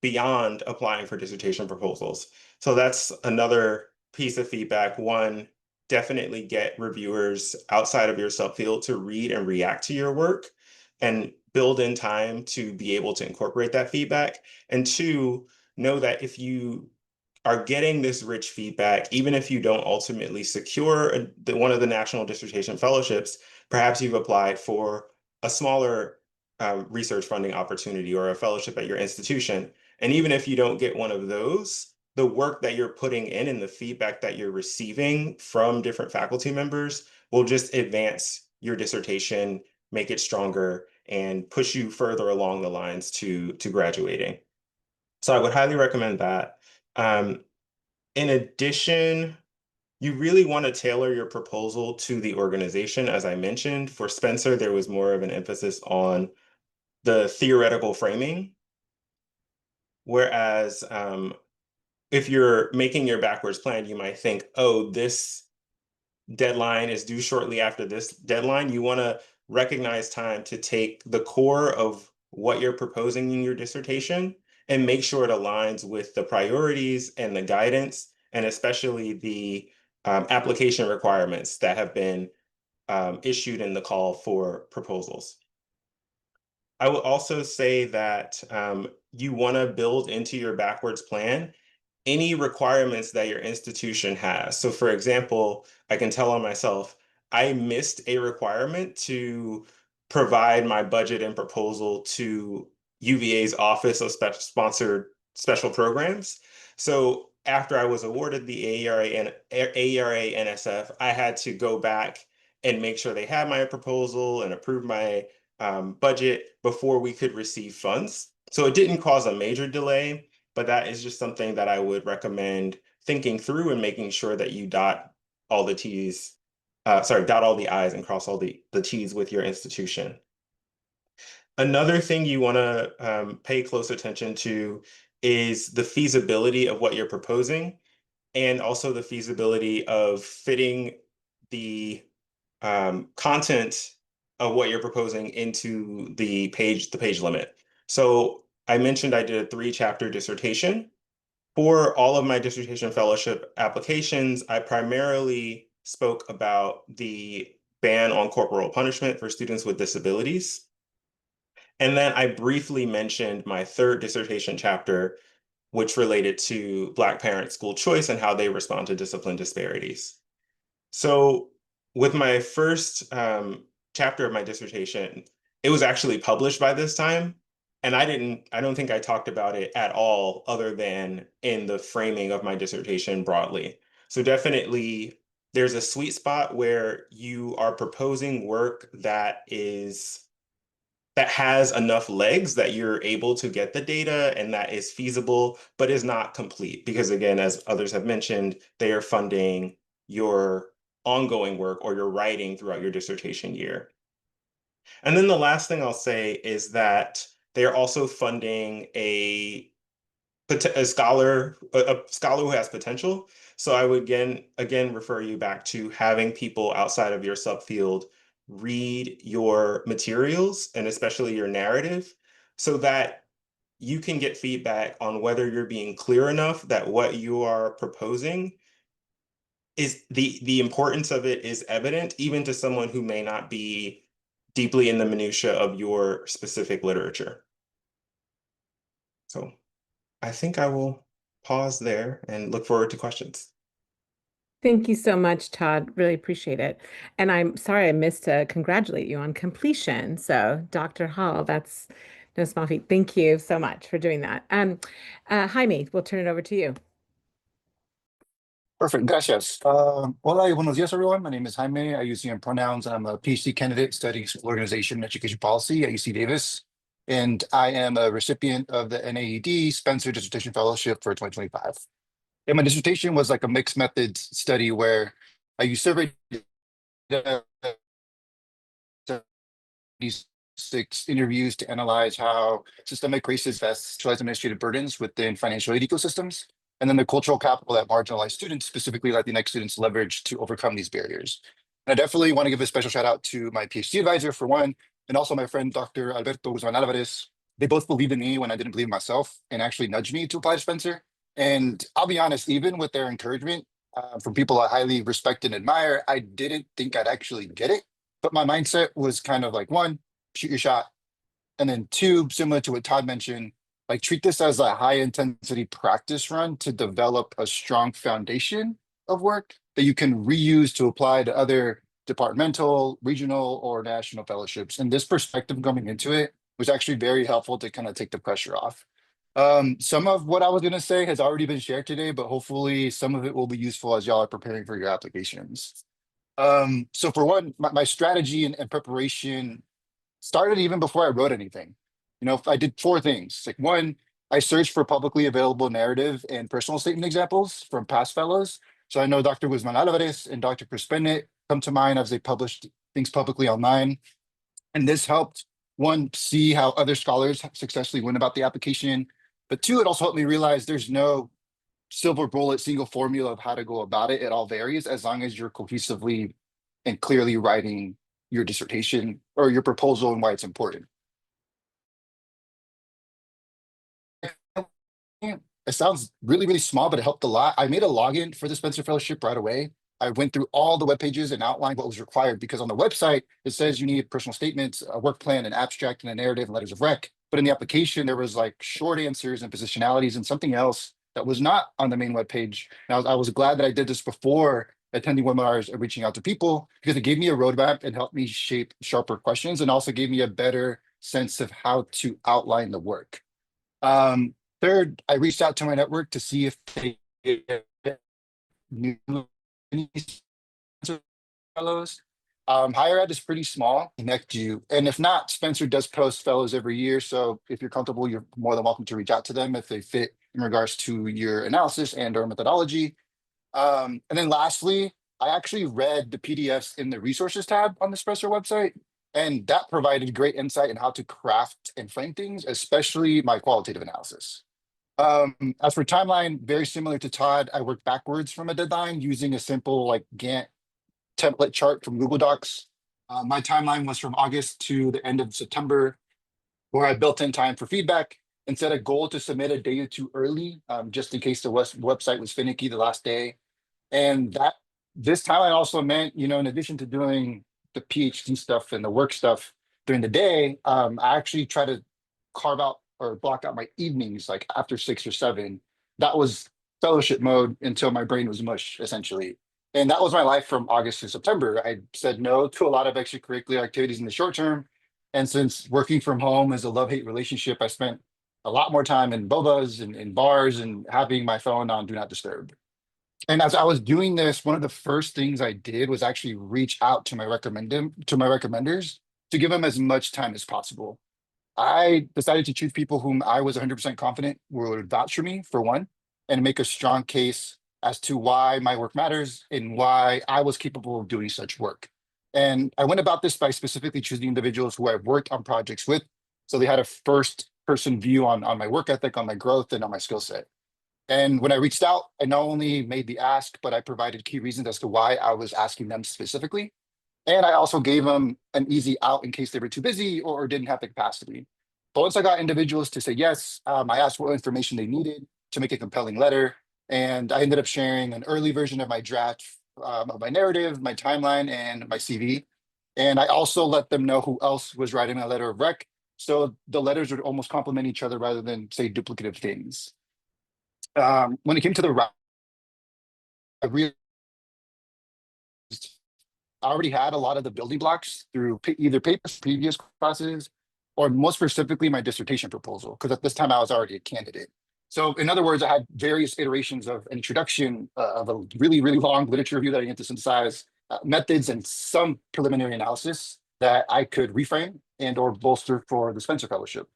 beyond applying for dissertation proposals. So that's another piece of feedback. One, definitely get reviewers outside of your subfield to read and react to your work and build in time to be able to incorporate that feedback. And 2, know that if you are getting this rich feedback, even if you don't ultimately secure one of the national dissertation fellowships, perhaps you've applied for a smaller research funding opportunity or a fellowship at your institution. And even if you don't get one of those, the work that you're putting in and the feedback that you're receiving from different faculty members will just advance your dissertation, make it stronger, and push you further along the lines to graduating. So I would highly recommend that. In addition, you really want to tailor your proposal to the organization. As I mentioned, for Spencer, there was more of an emphasis on the theoretical framing. Whereas if you're making your backwards plan, you might think, oh, this deadline is due shortly after this deadline. You want to recognize time to take the core of what you're proposing in your dissertation and make sure it aligns with the priorities and the guidance, and especially the application requirements that have been issued in the call for proposals. I will also say that you want to build into your backwards plan any requirements that your institution has. So for example, I can tell on myself, I missed a requirement to provide my budget and proposal to UVA's Office of Sponsored Special Programs. So after I was awarded the AERA-NSF, I had to go back and make sure they had my proposal and approve my budget before we could receive funds. So it didn't cause a major delay, but that is just something that I would recommend thinking through and making sure that you dot all the T's, dot all the I's and cross all the T's with your institution. Another thing you want to pay close attention to is the feasibility of what you're proposing, and also the feasibility of fitting the content of what you're proposing into the page limit. So I mentioned I did a 3-chapter dissertation. For all of my dissertation fellowship applications, I primarily spoke about the ban on corporal punishment for students with disabilities. And then I briefly mentioned my 3rd dissertation chapter, which related to Black parent school choice and how they respond to discipline disparities. So with my first chapter of my dissertation, it was actually published by this time. And I don't think I talked about it at all other than in the framing of my dissertation broadly. So definitely there's a sweet spot where you are proposing work that has enough legs that you're able to get the data and that is feasible, but is not complete. Because again, as others have mentioned, they are funding your ongoing work or your writing throughout your dissertation year. And then the last thing I'll say is that they are also funding a scholar who has potential. So I would again refer you back to having people outside of your subfield read your materials and especially your narrative so that you can get feedback on whether you're being clear enough that what you are proposing is the importance of it is evident even to someone who may not be deeply in the minutia of your specific literature. So I think I will pause there and look forward to questions. Thank you so much, Todd. Really appreciate it. And I'm sorry I missed to congratulate you on completion. So, Dr. Hall, that's no small feat. Thank you so much for doing that. Jaime, we'll turn it over to you. Perfect, gracias. Hola y buenos días, everyone. My name is Jaime. I use pronouns. I'm a PhD candidate studying school organization and education policy at UC Davis. And I am a recipient of the NAED Spencer Dissertation Fellowship for 2025. And my dissertation was like a mixed methods study where I used survey data, 6 interviews to analyze how systemic racism affects centralized administrative burdens within financial aid ecosystems, and then the cultural capital that marginalized students, specifically Latinx students, leverage to overcome these barriers. And I definitely want to give a special shout out to my PhD advisor for one, and also my friend, Dr. Alberto Guzman Alvarez. They both believed in me when I didn't believe in myself and actually nudged me to apply to Spencer. And I'll be honest, even with their encouragement from people I highly respect and admire, I didn't think I'd actually get it. But my mindset was kind of like, 1, shoot your shot. And then 2, similar to what Todd mentioned, like treat this as a high intensity practice run to develop a strong foundation of work that you can reuse to apply to other departmental, regional, or national fellowships. And this perspective going into it was actually very helpful to kind of take the pressure off. Some of what I was going to say has already been shared today, but hopefully some of it will be useful as y'all are preparing for your applications. So for one, my strategy and preparation started even before I wrote anything. You know, I did four things. Like one, I searched for publicly available narrative and personal statement examples from past fellows. So I know Dr. Guzman Alvarez and Dr. Chris Bennett come to mind as they published things publicly online. And this helped one, see how other scholars successfully went about the application. But two, it also helped me realize there's no silver bullet single formula of how to go about it. It all varies as long as you're cohesively and clearly writing your dissertation or your proposal and why it's important. It sounds really, really small, but it helped a lot. I made a login for the Spencer Fellowship right away. I went through all the web pages and outlined what was required because on the website, it says you need personal statements, a work plan, an abstract, and a narrative, and letters of rec. But in the application, there was like short answers and positionalities and something else that was not on the main web page. And I was glad that I did this before attending webinars and reaching out to people because it gave me a roadmap and helped me shape sharper questions and also gave me a better sense of how to outline the work. Third, I reached out to my network to see if they knew any fellows. Higher ed is pretty small, connect you. And if not, Spencer does post fellows every year. So if you're comfortable, you're more than welcome to reach out to them if they fit in regards to your analysis and or methodology. And then lastly, I actually read the PDFs in the resources tab on the Spencer website. And that provided great insight in how to craft and frame things, especially my qualitative analysis. As for timeline, very similar to Todd, I worked backwards from a deadline using a simple like Gantt template chart from Google Docs. My timeline was from August to the end of September, where I built in time for feedback and set a goal to submit a day or two early, just in case the website was finicky the last day. And that this timeline also meant, you know, in addition to doing the PhD stuff and the work stuff during the day, I actually try to carve out or block out my evenings, like after 6 or 7. That was fellowship mode until my brain was mush, essentially. And that was my life from August to September. I said no to a lot of extracurricular activities in the short term. And since working from home is a love-hate relationship, I spent a lot more time in bobas and in bars and having my phone on Do Not Disturb. And as I was doing this, one of the first things I did was actually reach out to my recommenders to give them as much time as possible. I decided to choose people whom I was 100% confident would vouch for me, for one, and make a strong case as to why my work matters and why I was capable of doing such work. And I went about this by specifically choosing individuals who I've worked on projects with. So they had a first person view on my work ethic, on my growth, and on my skill set. And when I reached out, I not only made the ask, but I provided key reasons as to why I was asking them specifically. And I also gave them an easy out in case they were too busy or didn't have the capacity. But once I got individuals to say yes, I asked what information they needed to make a compelling letter. And I ended up sharing an early version of my draft of my narrative, my timeline, and my CV. And I also let them know who else was writing my letter of rec. So the letters would almost complement each other rather than say duplicative things. When it came to the route, I realized I already had a lot of the building blocks through either papers, previous classes, or most specifically my dissertation proposal, because at this time I was already a candidate. So in other words, I had various iterations of an introduction of a really, really long literature review that I had to synthesize, methods and some preliminary analysis that I could reframe and or bolster for the Spencer Fellowship.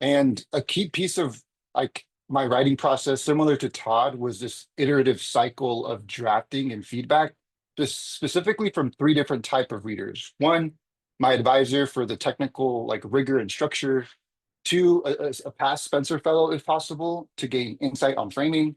And a key piece of like my writing process, similar to Todd, was this iterative cycle of drafting and feedback, just specifically from 3 different type of readers. One, my advisor for the technical like rigor and structure. 2, a past Spencer fellow, if possible, to gain insight on framing.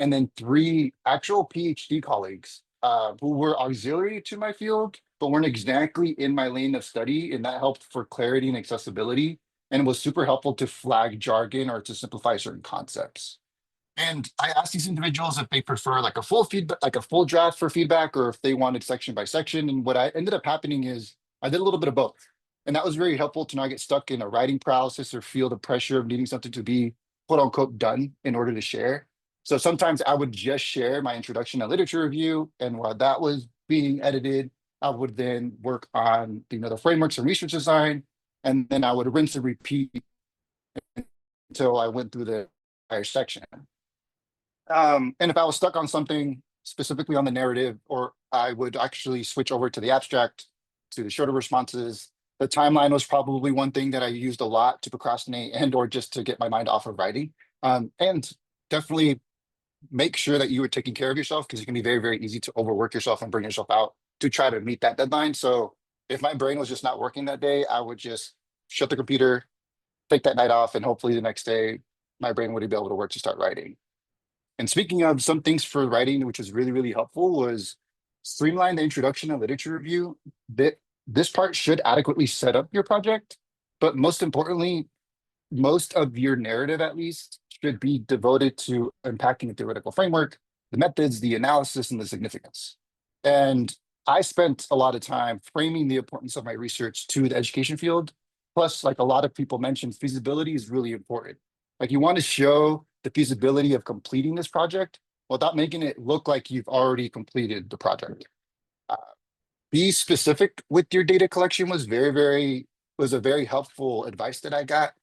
And then 3, actual PhD colleagues who were auxiliary to my field, but weren't exactly in my lane of study. And that helped for clarity and accessibility and was super helpful to flag jargon or to simplify certain concepts. And I asked these individuals if they prefer like a full feedback, like a full draft for feedback, or if they wanted section by section. And what I ended up happening is I did a little bit of both. And that was very helpful to not get stuck in a writing paralysis or feel the pressure of needing something to be quote unquote done in order to share. So sometimes I would just share my introduction and literature review. And while that was being edited, I would then work on the frameworks and research design. And then I would rinse and repeat until I went through the entire section. And if I was stuck on something specifically on the narrative, or I would actually switch over to the abstract, to the shorter responses. The timeline was probably one thing that I used a lot to procrastinate and or just to get my mind off of writing. And definitely make sure that you are taking care of yourself, because it can be very, very easy to overwork yourself and burn yourself out to try to meet that deadline. So if my brain was just not working that day, I would just shut the computer, take that night off, and hopefully the next day my brain would be able to work to start writing. And speaking of some things for writing, which was really, really helpful, was streamline the introduction and literature review. This part should adequately set up your project, but most importantly, most of your narrative at least should be devoted to unpacking the theoretical framework, the methods, the analysis, and the significance. And I spent a lot of time framing the importance of my research to the education field. Plus, like a lot of people mentioned, feasibility is really important. Like you want to show the feasibility of completing this project without making it look like you've already completed the project. Be specific with your data collection was a very helpful advice that I got.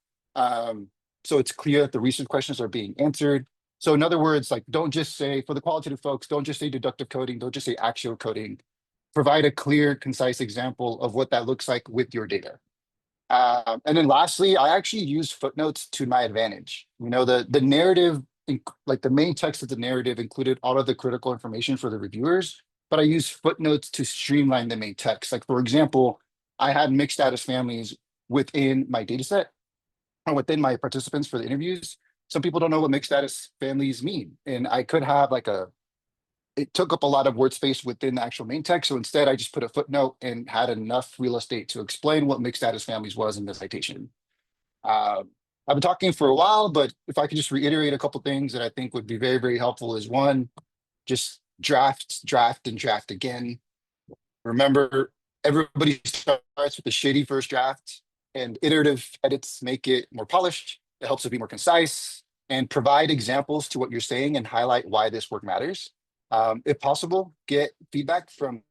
So it's clear that the research questions are being answered. So in other words, like don't just say, for the qualitative folks, don't just say deductive coding, don't just say actual coding. Provide a clear, concise example of what that looks like with your data. And then lastly, I actually use footnotes to my advantage. You know, the narrative, like the main text of the narrative included all of the critical information for the reviewers, but I use footnotes to streamline the main text. Like for example, I had mixed status families within my data set or within my participants for the interviews. Some people don't know what mixed status families mean. And I could have like it took up a lot of word space within the actual main text. So instead, I just put a footnote and had enough real estate to explain what mixed status families was in the citation. I've been talking for a while, but if I could just reiterate a couple things that I think would be very, very helpful is one, just draft, and draft again. Remember, everybody starts with a shitty first draft, and iterative edits make it more polished. It helps it be more concise and provide examples to what you're saying and highlight why this work matters. If possible, get feedback from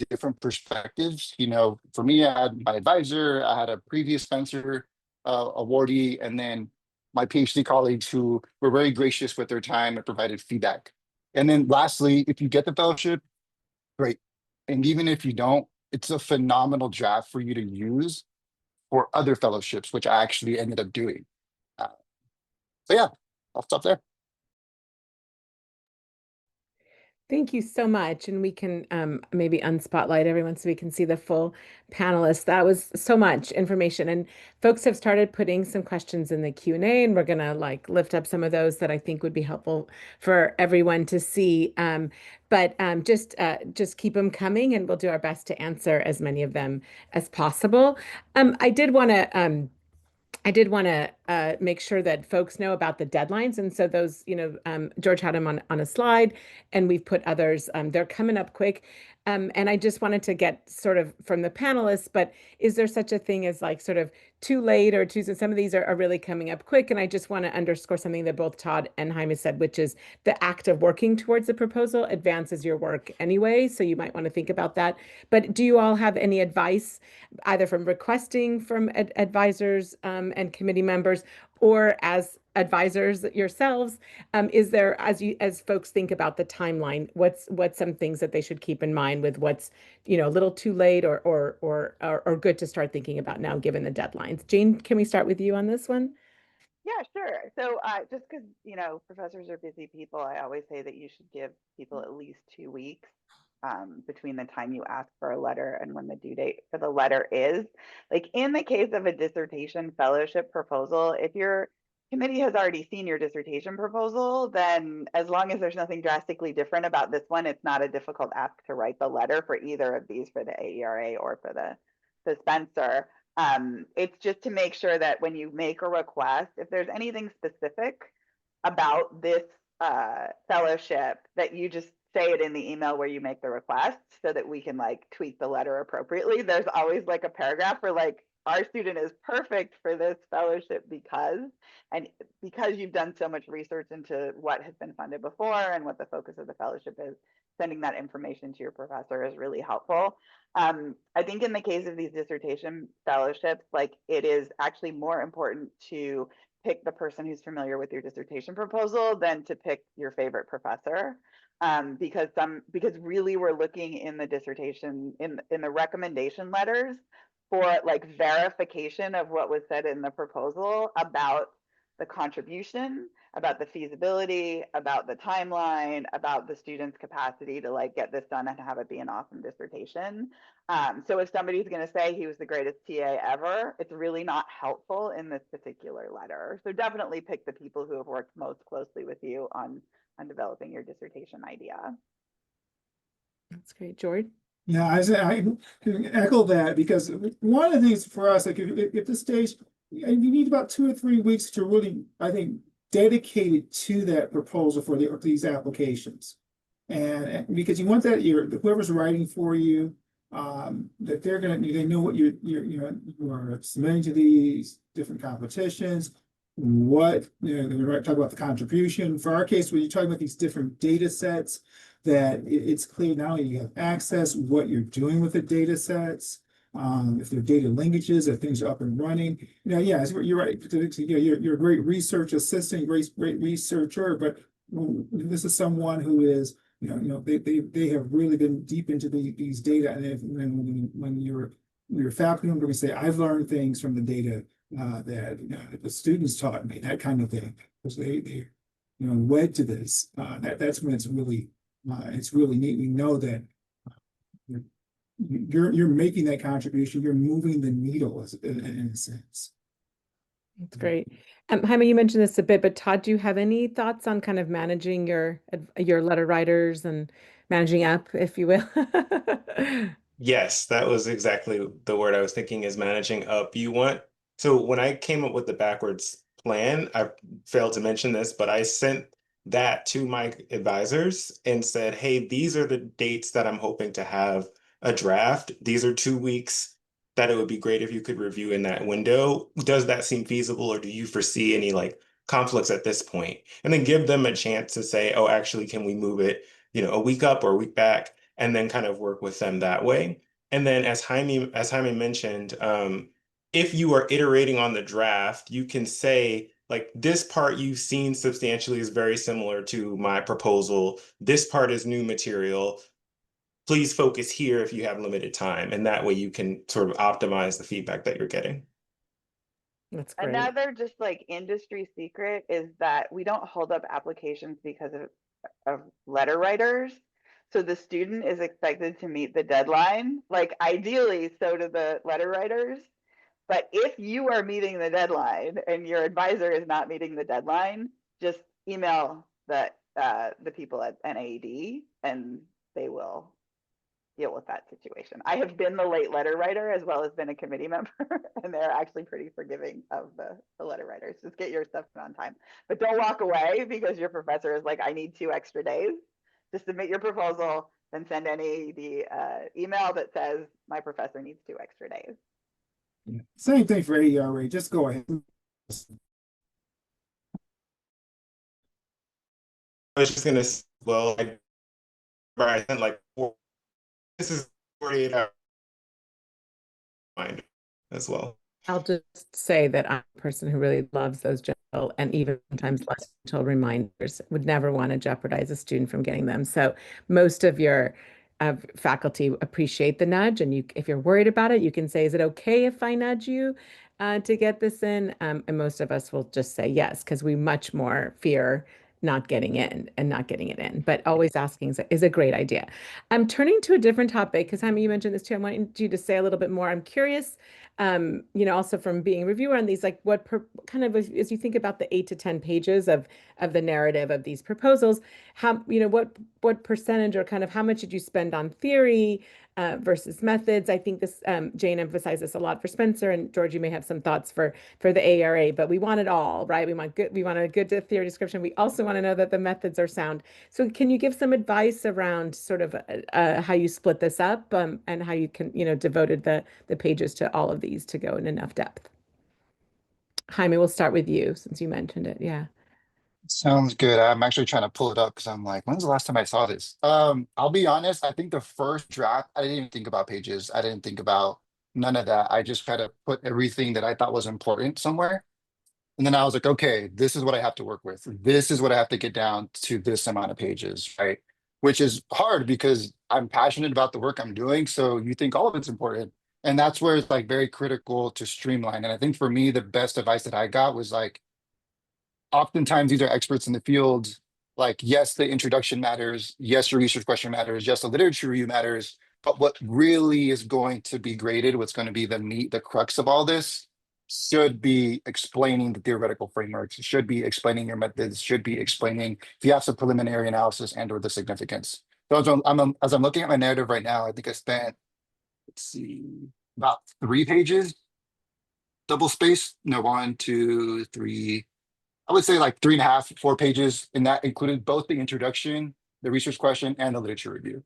different perspectives. You know, for me, I had my advisor, I had a previous Spencer awardee, and then my PhD colleagues who were very gracious with their time and provided feedback. And then lastly, if you get the fellowship, great. And even if you don't, it's a phenomenal draft for you to use for other fellowships, which I actually ended up doing. So yeah, I'll stop there. Thank you so much. And we can maybe unspotlight everyone so we can see the full panelists. That was so much information. And folks have started putting some questions in the Q&A, and we're going to like lift up some of those that I think would be helpful for everyone to see. But just keep them coming, and we'll do our best to answer as many of them as possible. I did want to make sure that folks know about the deadlines. And so those, George had them on a slide, and we've put others, they're coming up quick. And I just wanted to get sort of from the panelists, but is there such a thing as like sort of too late or too soon? Some of these are really coming up quick. And I just want to underscore something that both Todd and Jaime said, which is the act of working towards the proposal advances your work anyway. So you might want to think about that. But do you all have any advice, either from requesting from advisors and committee members, or as advisors yourselves? Is there, as folks think about the timeline, what's some things that they should keep in mind with what's a little too late or good to start thinking about now given the deadlines? Jane, can we start with you on this one? Yeah, sure. So just because, professors are busy people, I always say that you should give people at least 2 weeks between the time you ask for a letter and when the due date for the letter is. Like in the case of a dissertation fellowship proposal, if your committee has already seen your dissertation proposal, then as long as there's nothing drastically different about this one, it's not a difficult ask to write the letter for either of these, for the AERA or for the Spencer. It's just to make sure that when you make a request, if there's anything specific about this fellowship, that you just say it in the email where you make the request so that we can like tweak the letter appropriately. There's always like a paragraph for like, our student is perfect for this fellowship because you've done so much research into what has been funded before and what the focus of the fellowship is. Sending that information to your professor is really helpful. I think in the case of these dissertation fellowships, like it is actually more important to pick the person who's familiar with your dissertation proposal than to pick your favorite professor. Because really we're looking in the dissertation, in the recommendation letters for like verification of what was said in the proposal about the contribution, about the feasibility, about the timeline, about the student's capacity to like get this done and have it be an awesome dissertation. So if somebody's going to say he was the greatest TA ever, it's really not helpful in this particular letter. So definitely pick the people who have worked most closely with you on developing your dissertation idea. That's great. George? Yeah, I can echo that, because one of the things for us, like if the stage, you need about 2 or 3 weeks to really, I think, dedicate it to that proposal for these applications. And because you want that, whoever's writing for you, that they know what you are submitting to these different competitions, what, we talk about the contribution. For our case, when you're talking about these different data sets, that it's clear not only you have access, what you're doing with the data sets, if they're data linkages, if things are up and running. Yeah, you're right. You're a great research assistant, great researcher, but this is someone who is, they have really been deep into these data. And when you're faculty member, we say, I've learned things from the data that the students taught me, that kind of thing, because they wed to this. That's when it's really neat. We know that you're making that contribution. You're moving the needle in a sense. That's great. Jaime, you mentioned this a bit, but Todd, do you have any thoughts on kind of managing your letter writers and managing up, if you will? Yes, that was exactly the word I was thinking, is managing up. So when I came up with the backwards plan, I failed to mention this, but I sent that to my advisors and said, hey, these are the dates that I'm hoping to have a draft. These are 2 weeks that it would be great if you could review in that window. Does that seem feasible, or do you foresee any like conflicts at this point? And then give them a chance to say, oh, actually, can we move it, a week up or a week back? And then kind of work with them that way. And then as Jaime mentioned, if you are iterating on the draft, you can say, like, this part you've seen substantially is very similar to my proposal. This part is new material. Please focus here if you have limited time. And that way you can sort of optimize the feedback that you're getting. That's great. Another just like industry secret is that we don't hold up applications because of letter writers. So the student is expected to meet the deadline. Like ideally, so do the letter writers. But if you are meeting the deadline and your advisor is not meeting the deadline, just email the people at NAED and they will deal with that situation. I have been the late letter writer as well as been a committee member, and they're actually pretty forgiving of the letter writers. Just get your stuff on time. But don't walk away because your professor is like, I need 2 extra days. Just submit your proposal, then send the email that says my professor needs 2 extra days. Yeah. Same thing for AERA. Just go ahead. I was just gonna, well, I sent like this is 48 hours reminder as well. I'll just say that I'm a person who really loves those gentle and even sometimes less gentle reminders, would never want to jeopardize a student from getting them. So most of your faculty appreciate the nudge, and if you're worried about it, you can say, is it okay if I nudge you to get this in? And most of us will just say yes, because we much more fear not getting in and not getting it in. But always asking is a great idea. I'm turning to a different topic because Jaime, you mentioned this too. I want you to say a little bit more. I'm curious, also from being a reviewer on these, like kind of as you think about the 8 to 10 pages of the narrative of these proposals, how, what percentage or kind of how much did you spend on theory versus methods? I think this, Jane emphasized this a lot for Spencer, and George, you may have some thoughts for the AERA, but we want it all, right? We want a good theory description. We also want to know that the methods are sound. So can you give some advice around sort of how you split this up and how you can, devoted the pages to all of these to go in enough depth? Jaime, we'll start with you since you mentioned it. Yeah. Sounds good. I'm actually trying to pull it up because I'm like, when's the last time I saw this? I'll be honest, I think the first draft, I didn't even think about pages. I didn't think about none of that. I just kind of put everything that I thought was important somewhere. And then I was like, okay, this is what I have to work with. This is what I have to get down to this amount of pages, right? Which is hard because I'm passionate about the work I'm doing. So you think all of it's important. And that's where it's like very critical to streamline. And I think for me, the best advice that I got was like, oftentimes these are experts in the field. Like, yes, the introduction matters. Yes, your research question matters. Yes, the literature review matters. But what really is going to be graded, what's going to be the meat, the crux of all this, should be explaining the theoretical frameworks, should be explaining your methods, should be explaining if you have some preliminary analysis and or the significance. So as I'm looking at my narrative right now, I think I spent, let's see, about 3 pages, double space, no, 1, 2, 3, I would say like 3.5, 4 pages, and that included both the introduction, the research question, and the literature review,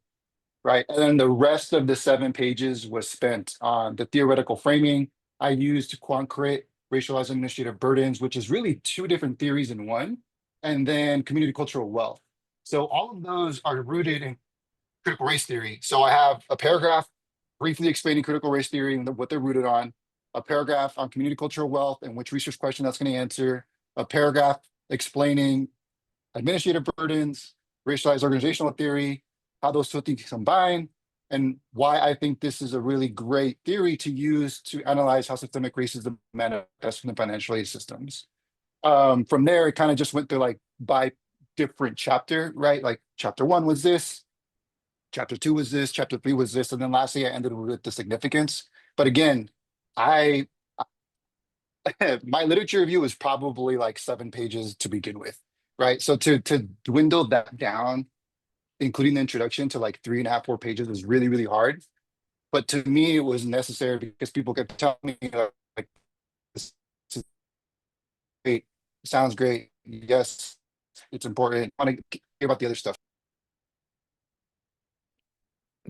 right? And then the rest of the 7 pages was spent on the theoretical framing. I used QuantCrit, racialized administrative burdens, which is really 2 different theories in one, and then community cultural wealth. So all of those are rooted in critical race theory. So I have a paragraph briefly explaining critical race theory and what they're rooted on, a paragraph on community cultural wealth and which research question that's going to answer, a paragraph explaining administrative burdens, racialized organizational theory, how those 2 things combine, and why I think this is a really great theory to use to analyze how systemic racism manifests in the financial aid systems. From there, it kind of just went through like by different chapter, right? Like chapter 1 was this, chapter 2 was this, chapter 3 was this, and then lastly I ended with the significance. But again, my literature review was probably like 7 pages to begin with, right? So to dwindle that down, including the introduction, to like 3.5, 4 pages was really, really hard. But to me, it was necessary because people kept telling me like, this is great, sounds great, yes, it's important. I want to hear about the other stuff.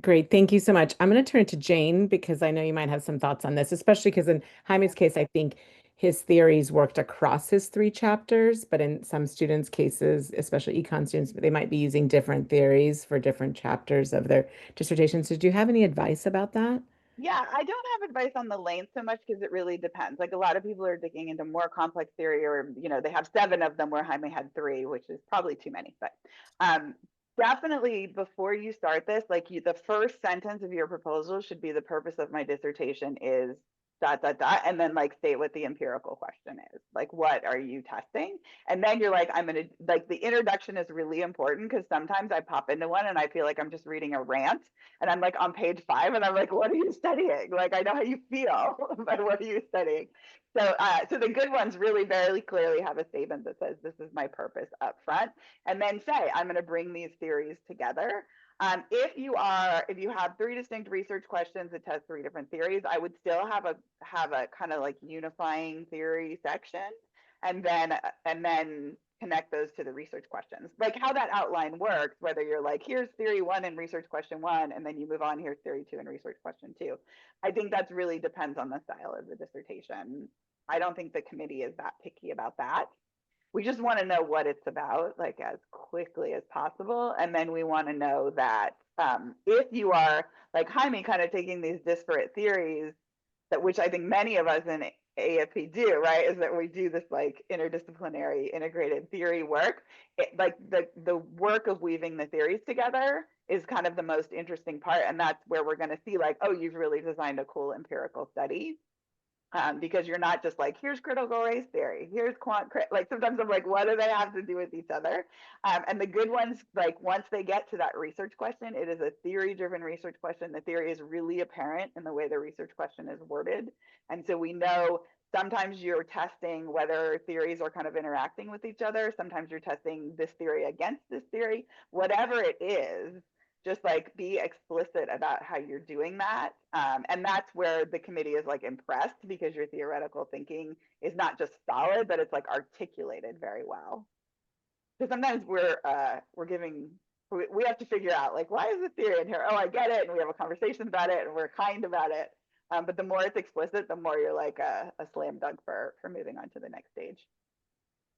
Great. Thank you so much. I'm going to turn to Jane because I know you might have some thoughts on this, especially because in Jaime's case, I think his theories worked across his 3 chapters, but in some students' cases, especially econ students, they might be using different theories for different chapters of their dissertation. So do you have any advice about that? Yeah, I don't have advice on the length so much because it really depends. Like a lot of people are digging into more complex theory, or they have 7 of them where Jaime had 3, which is probably too many. But um, definitely before you start this, like the first sentence of your proposal should be the purpose of my dissertation is dot dot dot, and then like state what the empirical question is. Like, what are you testing? And then you're like, I'm gonna like the introduction is really important because sometimes I pop into one and I feel like I'm just reading a rant and I'm like on page 5 and I'm like, what are you studying? Like, I know how you feel, but what are you studying? So the good ones really very clearly have a statement that says, this is my purpose up front. And then say, I'm going to bring these theories together. If you have 3 distinct research questions that test 3 different theories, I would still have a kind of like unifying theory section, and then connect those to the research questions. Like how that outline works, whether you're like, here's theory 1 and research question 1, and then you move on, here's theory 2 and research question 2. I think that's really depends on the style of the dissertation. I don't think the committee is that picky about that. We just want to know what it's about, like as quickly as possible. And then we want to know that if you are like Jaime, kind of taking these disparate theories, that which I think many of us in AFP do, right? Is that we do this like interdisciplinary integrated theory work. Like the work of weaving the theories together is kind of the most interesting part. And that's where we're going to see like, oh, you've really designed a cool empirical study. Because you're not just like, here's critical race theory, here's like sometimes I'm like, what do they have to do with each other? And the good ones, like once they get to that research question, it is a theory driven research question. The theory is really apparent in the way the research question is worded. And so we know sometimes you're testing whether theories are kind of interacting with each other. Sometimes you're testing this theory against this theory, whatever it is. Just like be explicit about how you're doing that. And that's where the committee is like impressed because your theoretical thinking is not just solid, but it's like articulated very well. Because sometimes we have to figure out like, why is the theory in here? Oh, I get it. And we have a conversation about it and we're kind about it. But the more it's explicit, the more you're like a slam dunk for moving on to the next stage.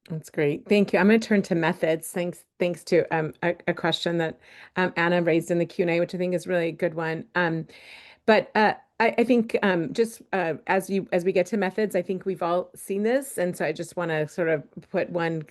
That's great. Thank you. I'm going to turn to methods. Thanks to a question that Anna raised in the Q&A, which I think is really a good one. But I think just as we get to methods, I think we've all seen this, and so I just want to sort of put one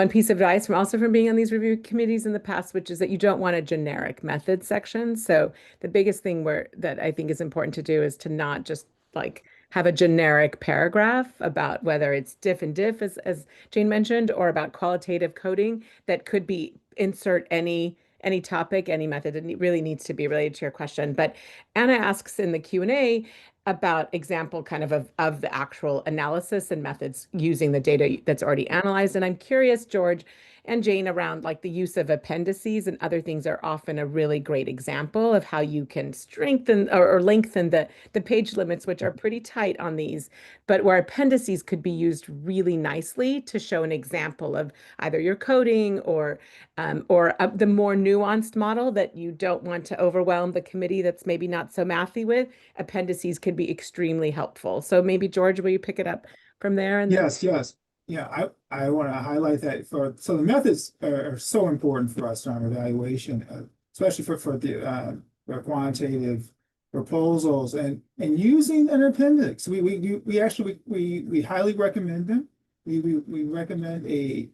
piece of advice from being on these review committees in the past, which is that you don't want a generic method section. So the biggest thing that I think is important to do is to not just like have a generic paragraph about whether it's diff and diff, as Jane mentioned, or about qualitative coding that could be insert any topic, any method. It really needs to be related to your question. But Anna asks in the Q&A about example kind of the actual analysis and methods using the data that's already analyzed. And I'm curious, George and Jane, around like the use of appendices and other things are often a really great example of how you can strengthen or lengthen the page limits, which are pretty tight on these, but where appendices could be used really nicely to show an example of either your coding or the more nuanced model that you don't want to overwhelm the committee that's maybe not so mathy with. Appendices can be extremely helpful. So maybe George, will you pick it up from there? And Yes, yes. Yeah, I want to highlight that so the methods are so important for us in our evaluation, especially for the for quantitative proposals and using an appendix. We actually we highly recommend them. We recommend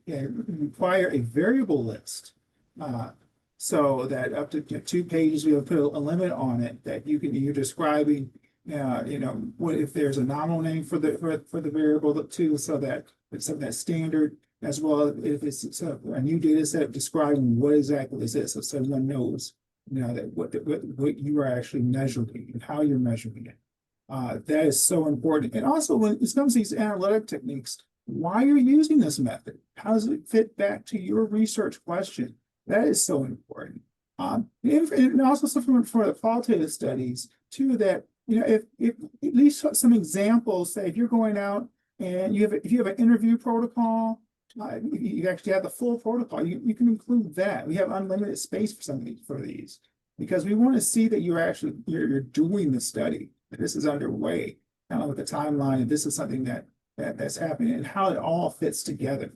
require a variable list. So that up to 2 pages, we have put a limit on it that you're describing what if there's a nominal name for the variable too, so that it's something that's standard, as well as if it's a new data set describing what exactly is this, so someone knows that what you are actually measuring and how you're measuring it. That is so important. And also when it comes to these analytic techniques, why you're using this method, how does it fit back to your research question? That is so important. And also for the qualitative studies too, that if at least some examples, say if you're going out and if you have an interview protocol, you actually have the full protocol, you can include that. We have unlimited space for these because we want to see that you're doing the study, that this is underway, kind of with the timeline, and this is something that's happening and how it all fits together.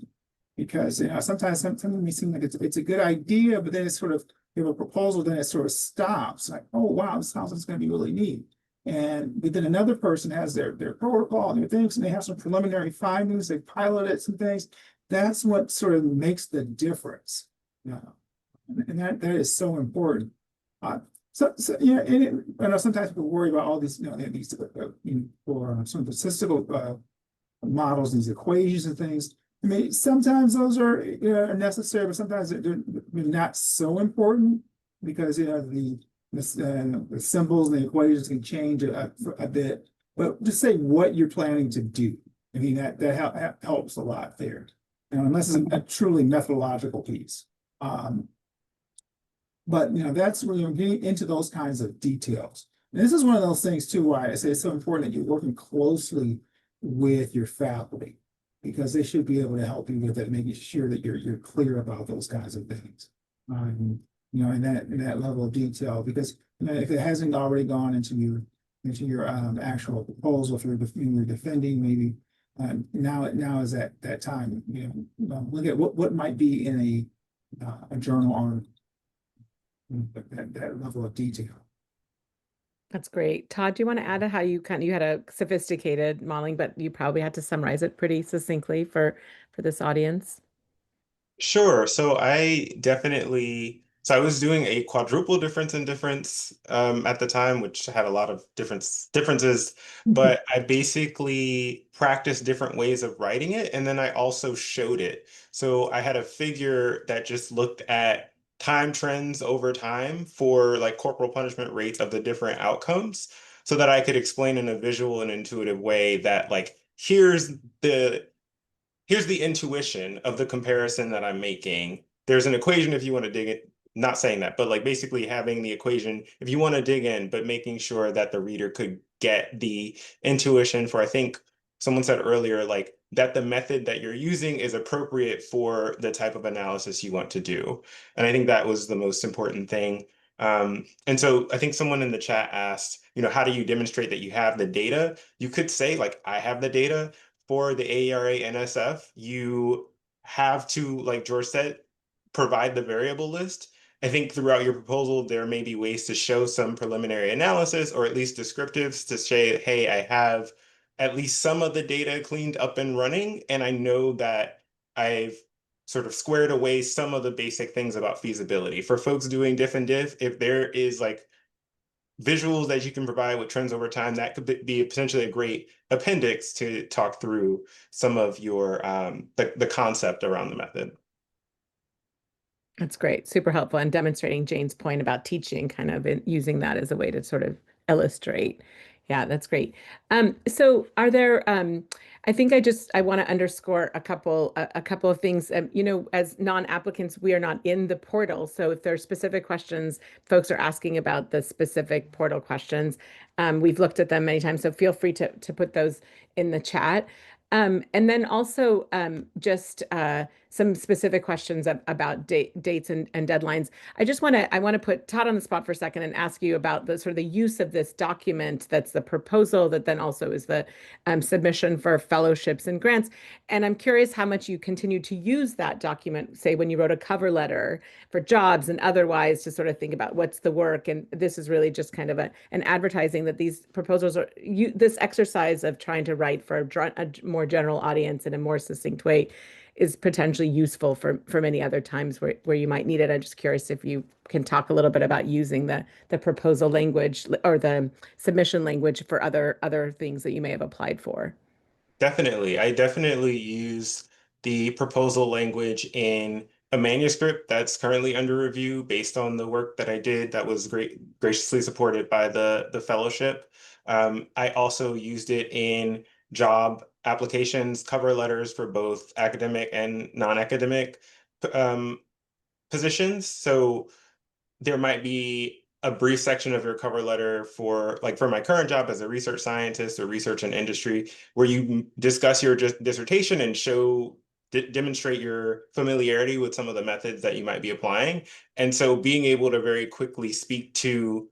Because sometimes something may seem like it's a good idea, but then it's sort of, you have a proposal, then it sort of stops. Like, oh wow, this sounds like it's going to be really neat. But then another person has their protocol and their things, and they have some preliminary findings, they piloted some things. That's what sort of makes the difference. And that is so important. And I know sometimes people worry about all these, these for some statistical models, these equations and things. I mean, sometimes those are necessary, but sometimes they're not so important because the symbols and the equations can change a bit. But just say what you're planning to do. I mean, that helps a lot there, unless it's a truly methodological piece. But that's when you're getting into those kinds of details. And this is one of those things too, why I say it's so important that you're working closely with your faculty, because they should be able to help you with it, making sure that you're clear about those kinds of things. In that level of detail, because if it hasn't already gone into your actual proposal, if you're defending, maybe now is that time. Look at what might be in a journal on that level of detail. that's great. Todd, do you want to add how you had a sophisticated modeling, but you probably had to summarize it pretty succinctly for this audience? Sure. So I was doing a quadruple difference in difference at the time, which had a lot of differences, but I basically practiced different ways of writing it, and then I also showed it. So I had a figure that just looked at time trends over time for like corporal punishment rates of the different outcomes, so that I could explain in a visual and intuitive way that like here's the intuition of the comparison that I'm making. There's an equation if you want to dig it, not saying that, but like basically having the equation if you want to dig in, but making sure that the reader could get the intuition for, I think someone said earlier, like that the method that you're using is appropriate for the type of analysis you want to do. And I think that was the most important thing. And so I think someone in the chat asked, how do you demonstrate that you have the data? You could say like, I have the data. For the AERA-NSF, you have to, like George said, provide the variable list. I think throughout your proposal, there may be ways to show some preliminary analysis or at least descriptives to say, hey, I have at least some of the data cleaned up and running, and I know that I've sort of squared away some of the basic things about feasibility. For folks doing diff and diff, if there is like visuals that you can provide with trends over time, that could be potentially a great appendix to talk through some of your the concept around the method. That's great. Super helpful, and demonstrating Jane's point about teaching, kind of using that as a way to sort of illustrate. Yeah, that's great. So are there, I think I want to underscore a couple of things. You know, as non-applicants, we are not in the portal. So if there are specific questions, folks are asking about the specific portal questions. We've looked at them many times, so feel free to put those in the chat. And then also just some specific questions about dates and deadlines. I want to put Todd on the spot for a second and ask you about the sort of the use of this document that's the proposal that then also is the submission for fellowships and grants. And I'm curious how much you continue to use that document, say when you wrote a cover letter for jobs and otherwise, to sort of think about what's the work. And this is really just kind of an advertising that these proposals are, this exercise of trying to write for a more general audience in a more succinct way is potentially useful for many other times where you might need it. I'm just curious if you can talk a little bit about using the proposal language or the submission language for other things that you may have applied for. Definitely. I definitely use the proposal language in a manuscript that's currently under review based on the work that I did that was graciously supported by the fellowship. I also used it in job applications, cover letters for both academic and non-academic um, positions. So there might be a brief section of your cover letter for my current job as a research scientist or research in industry where you discuss your dissertation and demonstrate your familiarity with some of the methods that you might be applying. And so being able to very quickly speak to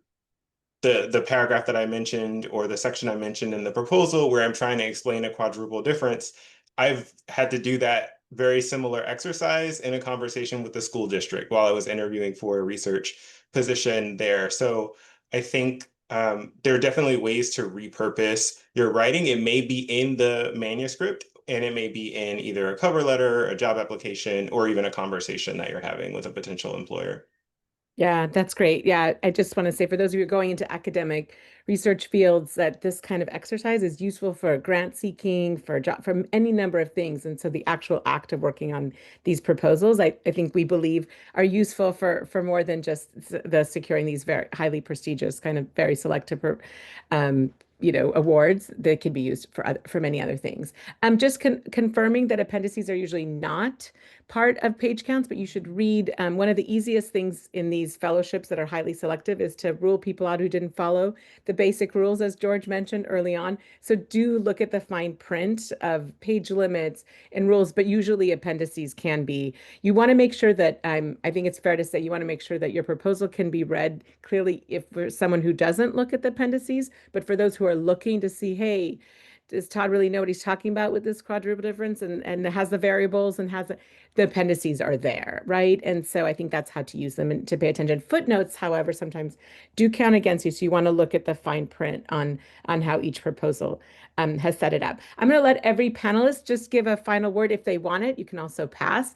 the paragraph that I mentioned or the section I mentioned in the proposal where I'm trying to explain a quadruple difference, I've had to do that very similar exercise in a conversation with the school district while I was interviewing for a research position there. So I think there are definitely ways to repurpose your writing. It may be in the manuscript and it may be in either a cover letter, a job application, or even a conversation that you're having with a potential employer. Yeah, that's great. Yeah, I just want to say for those of you going into academic research fields that this kind of exercise is useful for grant seeking, for job, from any number of things. And so the actual act of working on these proposals, I think we believe are useful for more than just the securing these very highly prestigious, kind of very selective awards that can be used for many other things. Just confirming that appendices are usually not part of page counts, but you should read. One of the easiest things in these fellowships that are highly selective is to rule people out who didn't follow the basic rules, as George mentioned early on. So do look at the fine print of page limits and rules, but usually appendices can be. You want to make sure that I think it's fair to say you want to make sure that your proposal can be read clearly if for someone who doesn't look at the appendices, but for those who are looking to see, hey, does Todd really know what he's talking about with this quadruple difference and has the variables and has the appendices are there, right? And so I think that's how to use them and to pay attention. Footnotes, however, sometimes do count against you. So you want to look at the fine print on how each proposal has set it up. I'm going to let every panelist just give a final word if they want it. You can also pass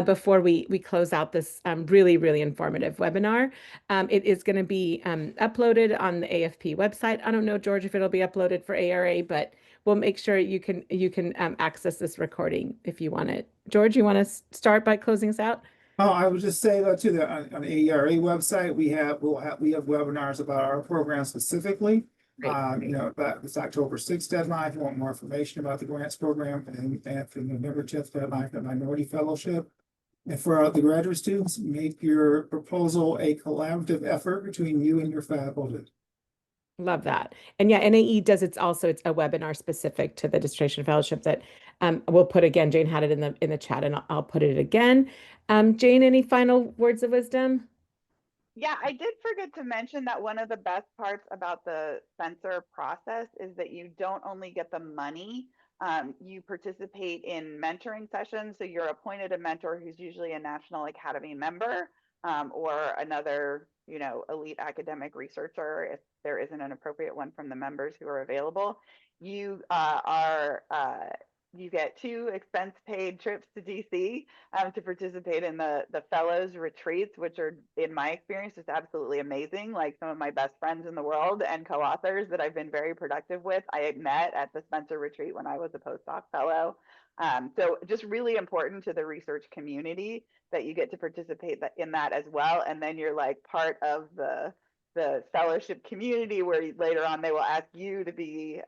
before we close out this really, really informative webinar. It is going to be uploaded on the AFP website. I don't know, George, if it'll be uploaded for ARA, but we'll make sure you can access this recording if you want it. George, you want to start by closing us out? Oh, I would just say that too, that on the AERA website, we have webinars about our program specifically. Great. That it's October 6th deadline if you want more information about the grants program, and for November 10th deadline for the minority fellowship. And for the graduate students, make your proposal a collaborative effort between you and your faculty. Love that. And yeah, NAE does it's a webinar specific to the dissertation fellowship that we'll put again. Jane had it in the chat and I'll put it again. Jane, any final words of wisdom? Yeah, I did forget to mention that one of the best parts about the censor process is that you don't only get the money, you participate in mentoring sessions. So you're appointed a mentor who's usually a National Academy member. or another, elite academic researcher, if there isn't an appropriate one from the members who are available, you you get 2 expense-paid trips to DC to participate in the fellows retreats, which are, in my experience, just absolutely amazing. Like, some of my best friends in the world and co-authors that I've been very productive with, I had met at the Spencer retreat when I was a postdoc fellow. So just really important to the research community that you get to participate in that as well. And then you're like part of the fellowship community, where later on they will ask you to be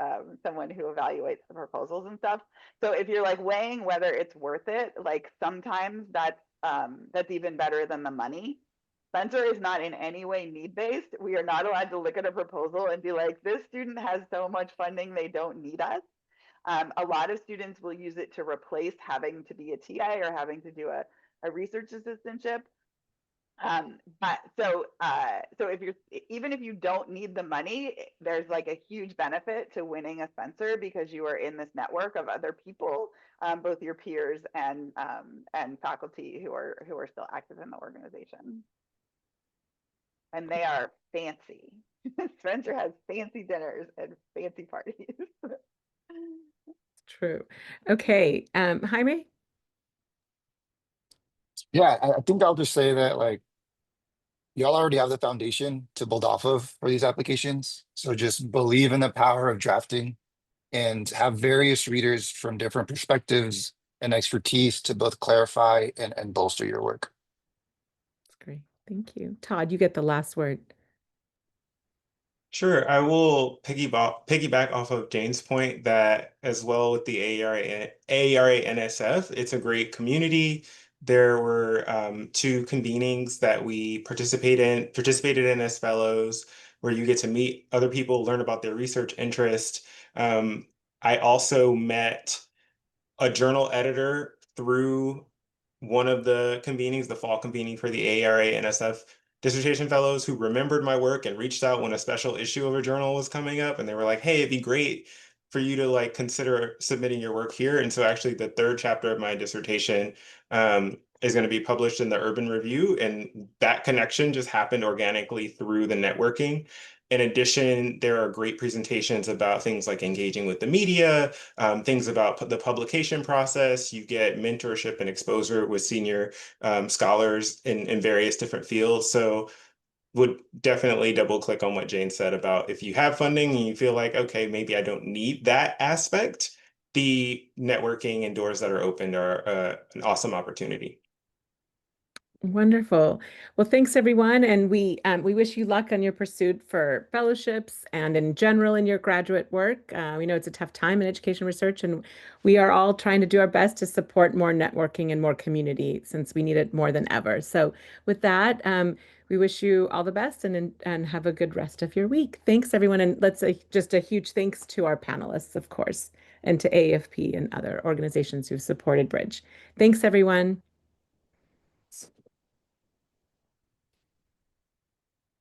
someone who evaluates the proposals and stuff. So if you're like weighing whether it's worth it, like, sometimes that's even better than the money. Spencer is not in any way need-based. We are not allowed to look at a proposal and be like, this student has so much funding, they don't need us. A lot of students will use it to replace having to be a TA or having to do a research assistantship. But so if you're, even if you don't need the money, there's like a huge benefit to winning a Spencer, because you are in this network of other people, both your peers and faculty who are still active in the organization. And they are fancy. Spencer has fancy dinners and fancy parties. True. Okay. Jaime? Yeah, I think I'll just say that, like, y'all already have the foundation to build off of for these applications. So just believe in the power of drafting and have various readers from different perspectives and expertise to both clarify and bolster your work. That's great. Thank you. Todd, you get the last word. Sure, I will piggyback off of Jane's point that, as well, with the AERA-NSF, it's a great community. There were 2 convenings that we participated in as fellows, where you get to meet other people, learn about their research interest. I also met a journal editor through one of the convenings, the fall convening for the AERA-NSF dissertation fellows, who remembered my work and reached out when a special issue of a journal was coming up, and they were like, hey, it'd be great for you to like consider submitting your work here. And so actually the 3rd chapter of my dissertation is going to be published in the Urban Review, and that connection just happened organically through the networking. In addition, there are great presentations about things like engaging with the media, things about the publication process. You get mentorship and exposure with senior scholars in various different fields. So would definitely double click on what Jane said about, if you have funding and you feel like, okay, maybe I don't need that aspect, the networking and doors that are opened are an awesome opportunity. Wonderful. Well, thanks everyone, and we wish you luck on your pursuit for fellowships and in general in your graduate work. We know it's a tough time in education research, and we are all trying to do our best to support more networking and more community, since we need it more than ever. So with that, we wish you all the best, and have a good rest of your week. Thanks everyone, and just a huge thanks to our panelists, of course, and to AFP and other organizations who've supported Bridge. Thanks everyone.